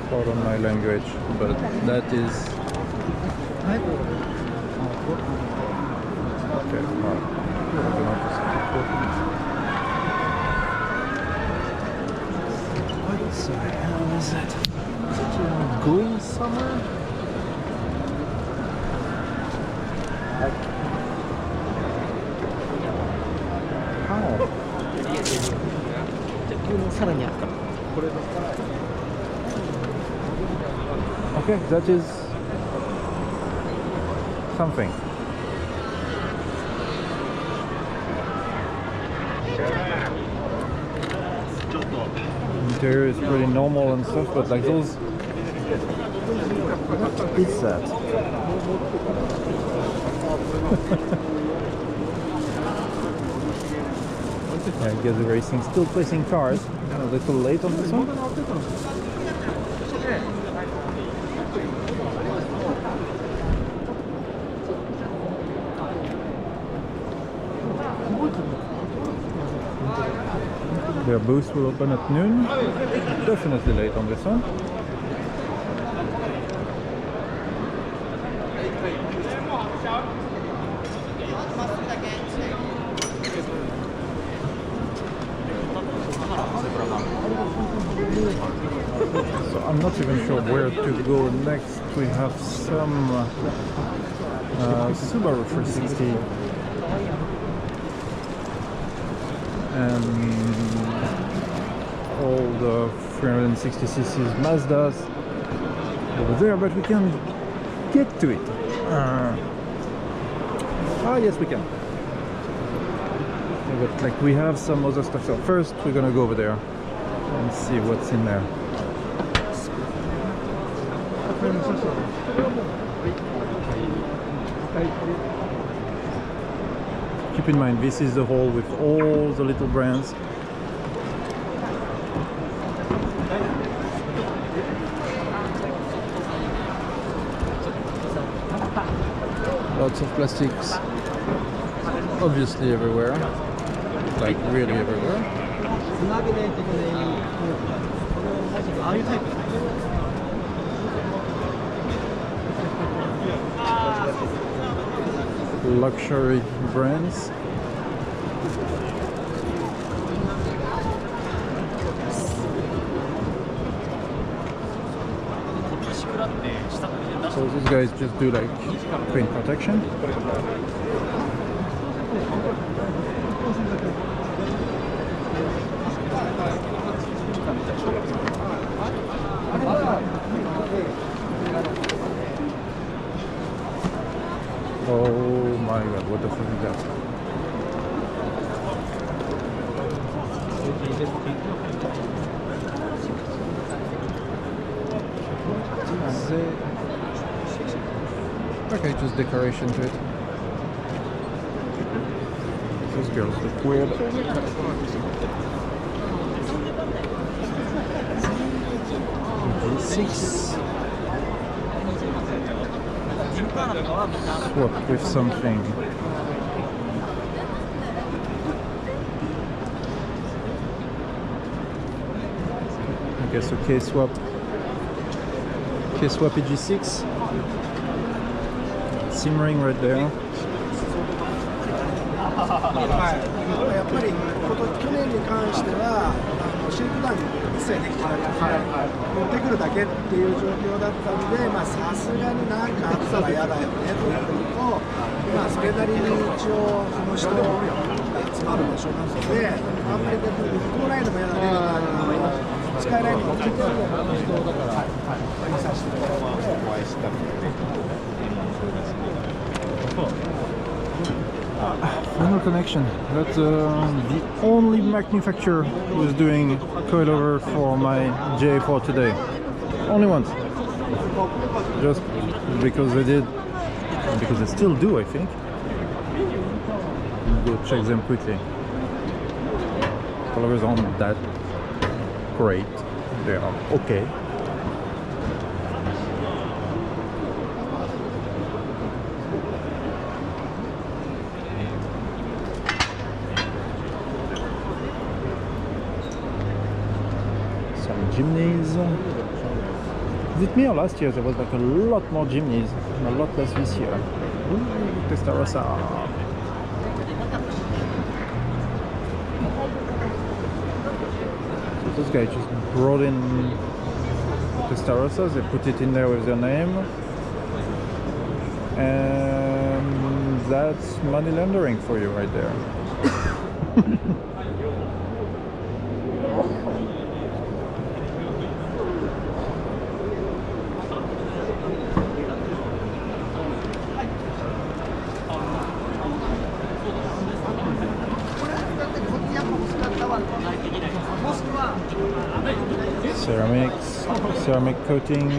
Pardon my language, but that is... Okay, well, what the hell is that? Is it going somewhere? How? Okay, that is something. Interior is pretty normal and stuff, but like those... What is that? Yeah, Gazoo Racing still placing cars. A little late on this one. Their booth will open at noon. Definitely late on this one. So I'm not even sure where to go next. We have some Subaru 360 and all the 360cc Mazdas over there, but we can get to it. Yes, we can. But like we have some other stuff. So first we're gonna go over there and see what's in there. Keep in mind, this is the hall with all the little brands. Lots of plastics, obviously everywhere, like really everywhere. Luxury brands. So these guys just do like paint protection. Oh my god, what the fuck is that? Okay, just decoration to it. Those girls look weird. G6. Swap with something. Okay, so K-swap EG6 simmering right there. やっぱり去年に関してはシートダウン一切できてなくて、持ってくるだけっていう状況だったので、さすがになんかあったら嫌だよねというのと、それなりに一応その人が集まる場所なので、あんまり逆に向こうラインも嫌だね、スカイラインに持ってくるような人だから見させてもらってお会いしたり。Final connection. That's the only manufacturer who's doing coilover for my J4 today. Only once. Just because they did, because they still do, I think. Go check them quickly. Coilovers aren't that great. They are okay. Chimneys. Was it me or last year there was like a lot more chimneys and a lot less this year? Ooh, Testarossa. So those guys just brought in Testarossa, they put it in there with their name, and that's money laundering for you right there. Ceramic coating.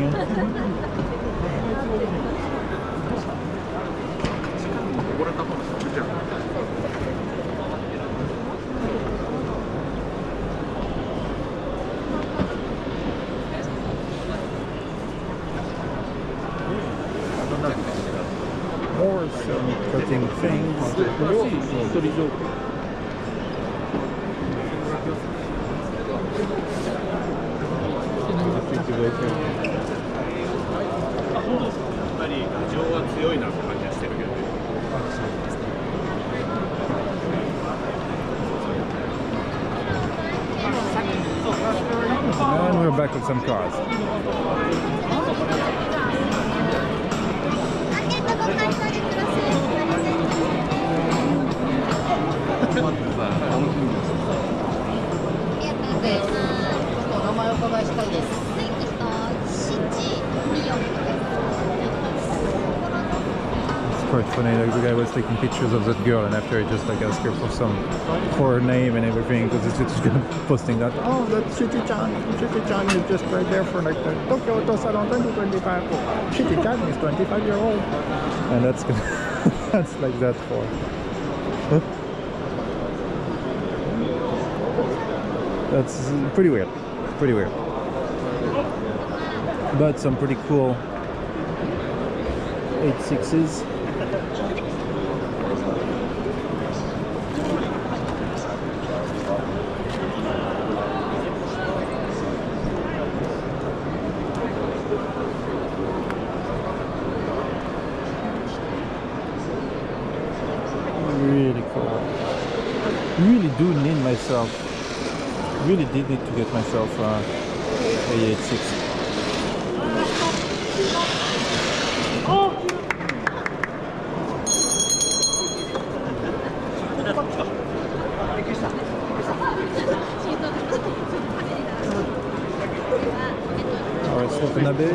More ceramic coating things. And we're back with some cars. It's quite funny, like the guy was taking pictures of that girl and after he just like asked her for her name and everything because it's just posting that, oh, that's Shitty-chan is just right there for like the Tokyo Auto Salon 2025. Shitty-chan is 25-year-old. And that's that's like that for. That's pretty weird. Pretty weird. But some pretty cool 8.6s. Really cool. Really do need myself. Really did need to get myself a 8.6. Alright, so Watanabe.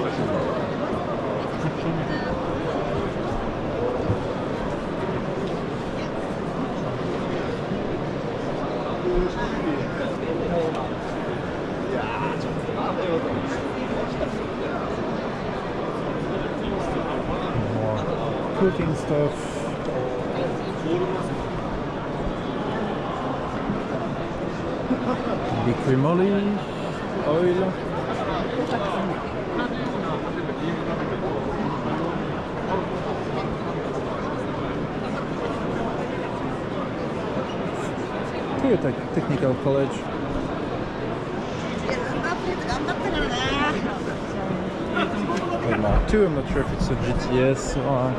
More cooking stuff. Liquid moly, oil. Tokyo Technical College. Mark II, I'm not sure if it's a GTS or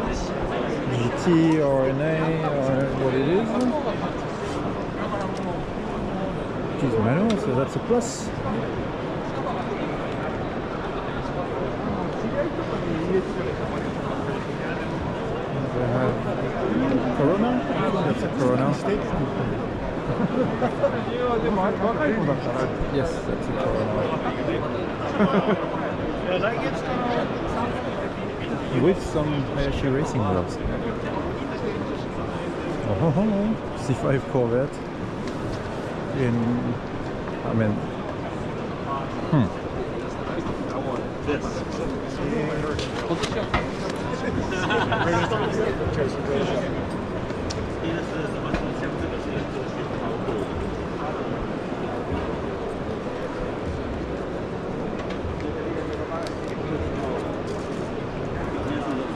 GT or NA or what it is. It is manual, so that's a plus. We have Corona. That's a Corona. Yes, that's a Corona. With some Hayashi racing gloves. Oh, C5 Corvette.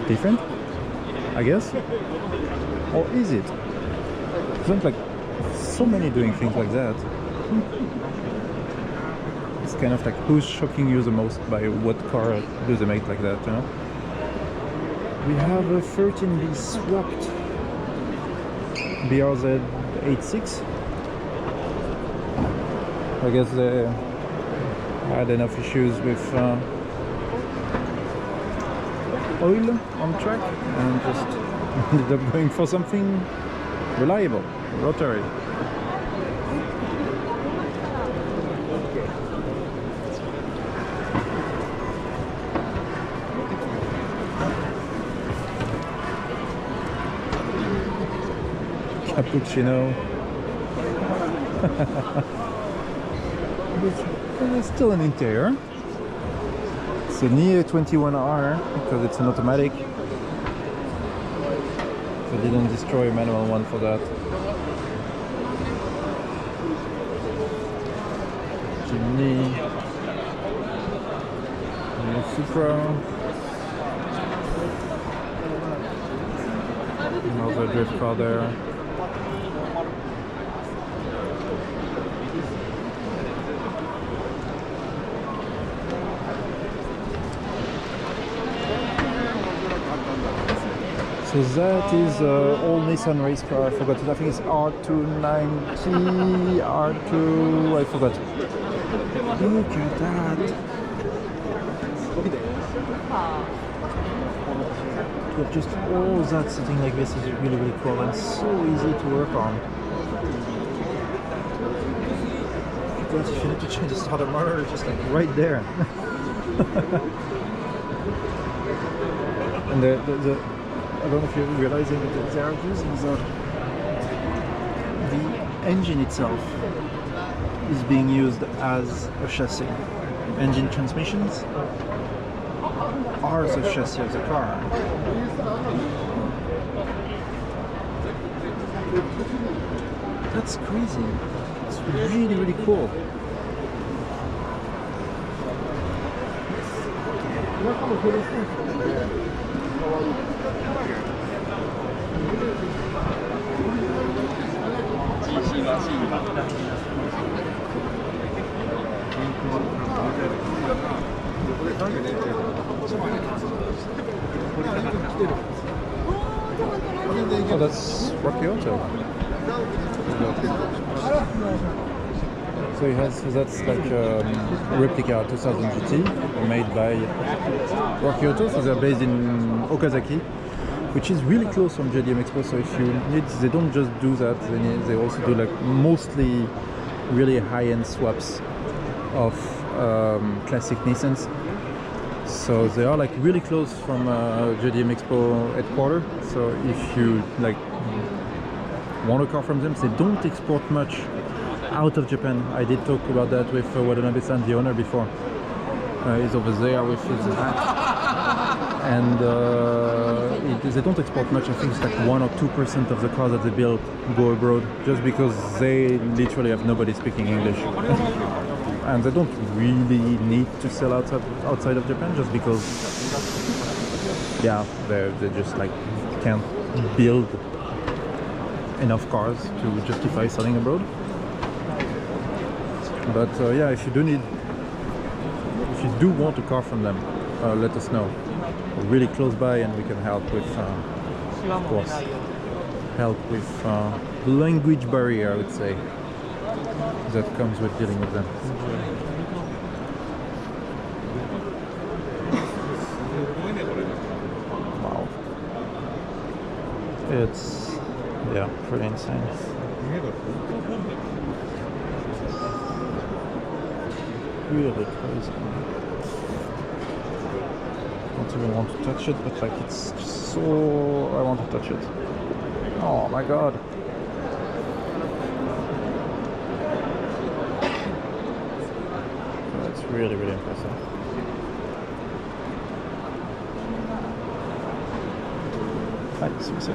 Different, I guess? Or is it? It seems like so many doing things like that. It's kind of like who's shocking you the most by what car do they make like that, you know? We have a 13B swapped BRZ 86. I guess they had enough issues with oil on track and just ended up going for something reliable, rotary. Cappuccino. It's still an interior. It's a NIE 21R because it's an automatic. I didn't destroy a manual one for that. Jimny. Supra. Another drift car there. So that is old Nissan race car. I forgot it. I think it's R290, R2. I forgot. Look at that. To have just all that sitting like this is really, really cool and so easy to work on. Because if you need to change the starter motor, it's just like right there. And the I don't know if you're realizing that they are using the engine itself is being used as a chassis. Engine transmissions are the chassis of the car. That's crazy. It's really, really cool. Oh, that's Rocky Auto. So he has, so that's like a replica 2000 GT made by Rocky Auto. So they're based in Okazaki, which is really close from JDM Expo. So if you need, they don't just do that. They also do like mostly really high-end swaps of classic Nissans. So they are like really close from JDM Expo headquarters. So if you like want a car from them, they don't export much out of Japan. I did talk about that with Watanabe-san, the owner, before. He's over there with his hat. And they don't export much. I think it's like 1 or 2% of the cars that they build go abroad, just because they literally have nobody speaking English. And they don't really need to sell outside of Japan, just because, yeah, they just like can't build enough cars to justify selling abroad. But yeah, if you do you do want a car from them, let us know. We're really close by, and we can help with, of course, help with the language barrier, I would say, that comes with dealing with them. Wow. It's, yeah, pretty insane. Really crazy. Don't even want to touch it, but like it's so... I want to touch it. Oh my god. That's really, really impressive. Hi, c'est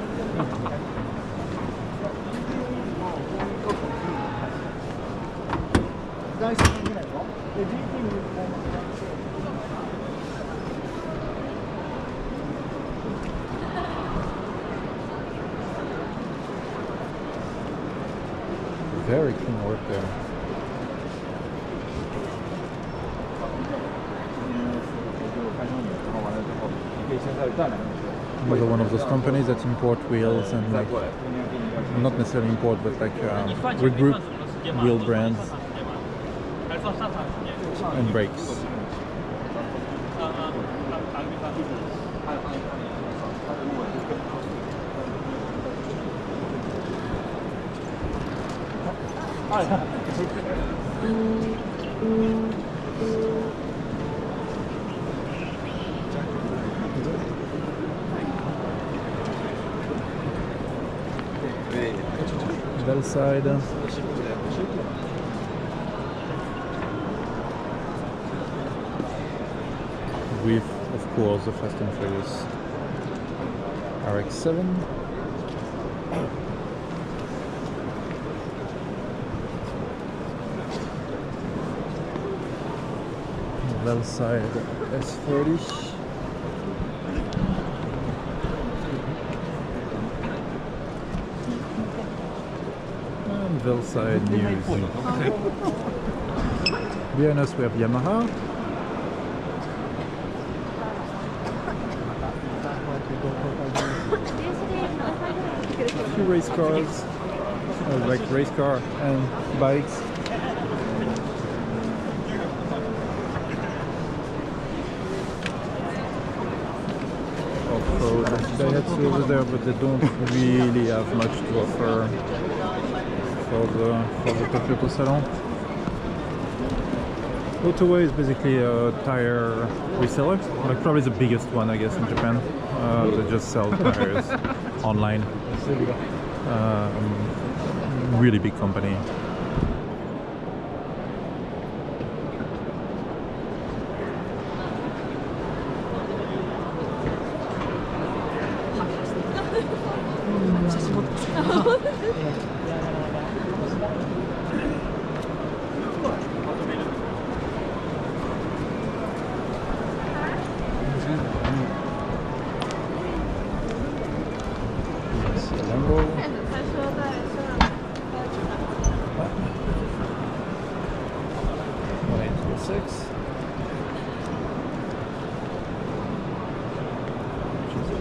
very clean work there. Another one of those companies that import wheels and like, not necessarily import, but like regroup wheel brands and brakes. Bell side. With, of course, the Fast and Furious RX-7. Bell side S30. Side news. Behind us we have Yamaha. A few race cars, like race car and bikes. Off-road. They had to over there, but they don't really have much to offer for the Tokyo Auto Salon. Autoway is basically a tire reseller, like probably the biggest one, I guess, in Japan. They just sell tires online. Really big company.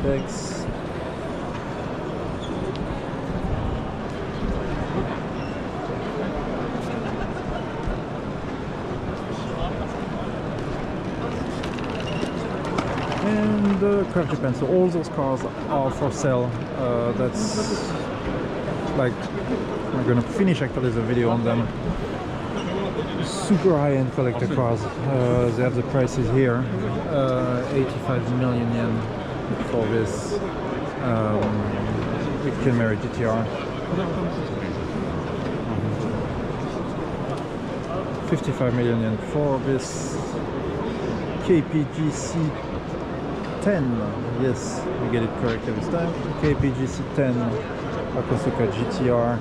Specs. And Craft Japan. So all those cars are for sale. That's like, we're gonna finish actually the video on them. Super high-end collector cars. They have the prices here. 85 million yen for this Camry GTR. 55 million yen for this KPGC 10. Yes, we get it correct every time. KPGC 10 Akosuka GTR.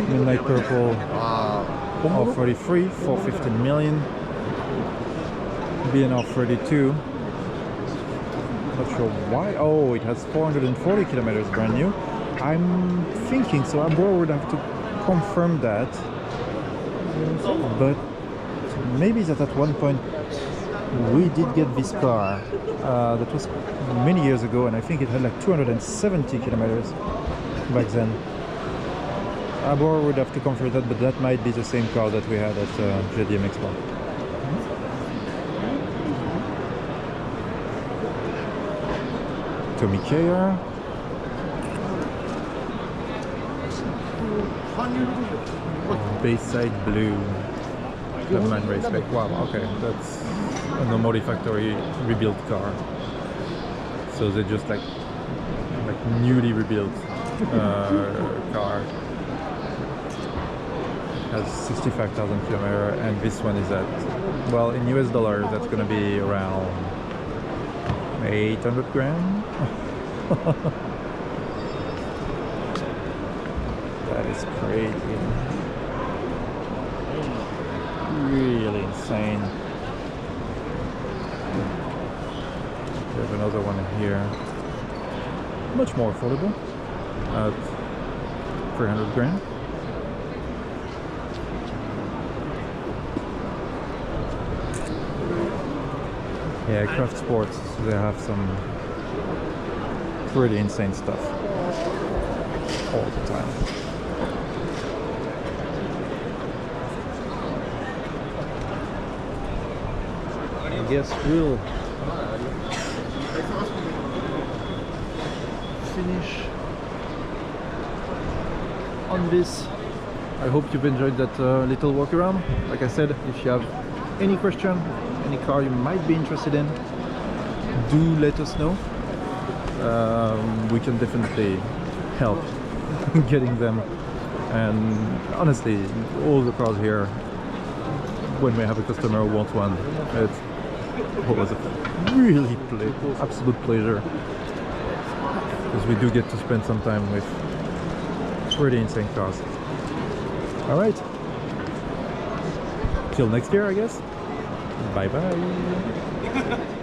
Midnight Purple. All 33 for 15 million. BNR 32. Not sure why. Oh, it has 440 kilometers, brand new. I'm thinking so. I would have to confirm that, but maybe that at one point we did get this car. That was many years ago, and I think it had like 270 kilometers back then. Abor would have to confirm that, but that might be the same car that we had at JDM Expo. Tommy Kayer. Bayside Blue. Clubman Race Spec. Wow, okay, that's a Nomori factory rebuilt car. So they just like newly rebuilt car. Has 65,000 kilometers, and this one is at, well, in US dollars that's gonna be around 800 grand. That is crazy. Really insane. We have another one here, much more affordable at 300 grand. Yeah, Craft Sports, they have some pretty insane stuff all the time. I guess we'll finish on this. I hope you've enjoyed that little walk around. Like I said, if you have any question, any car you might be interested in, do let us know. We can definitely help getting them. And honestly, all the cars here, when we have a customer who wants one, it's always a really absolute pleasure, because we do get to spend some time with pretty insane cars. All right, till next year, I guess. Bye bye.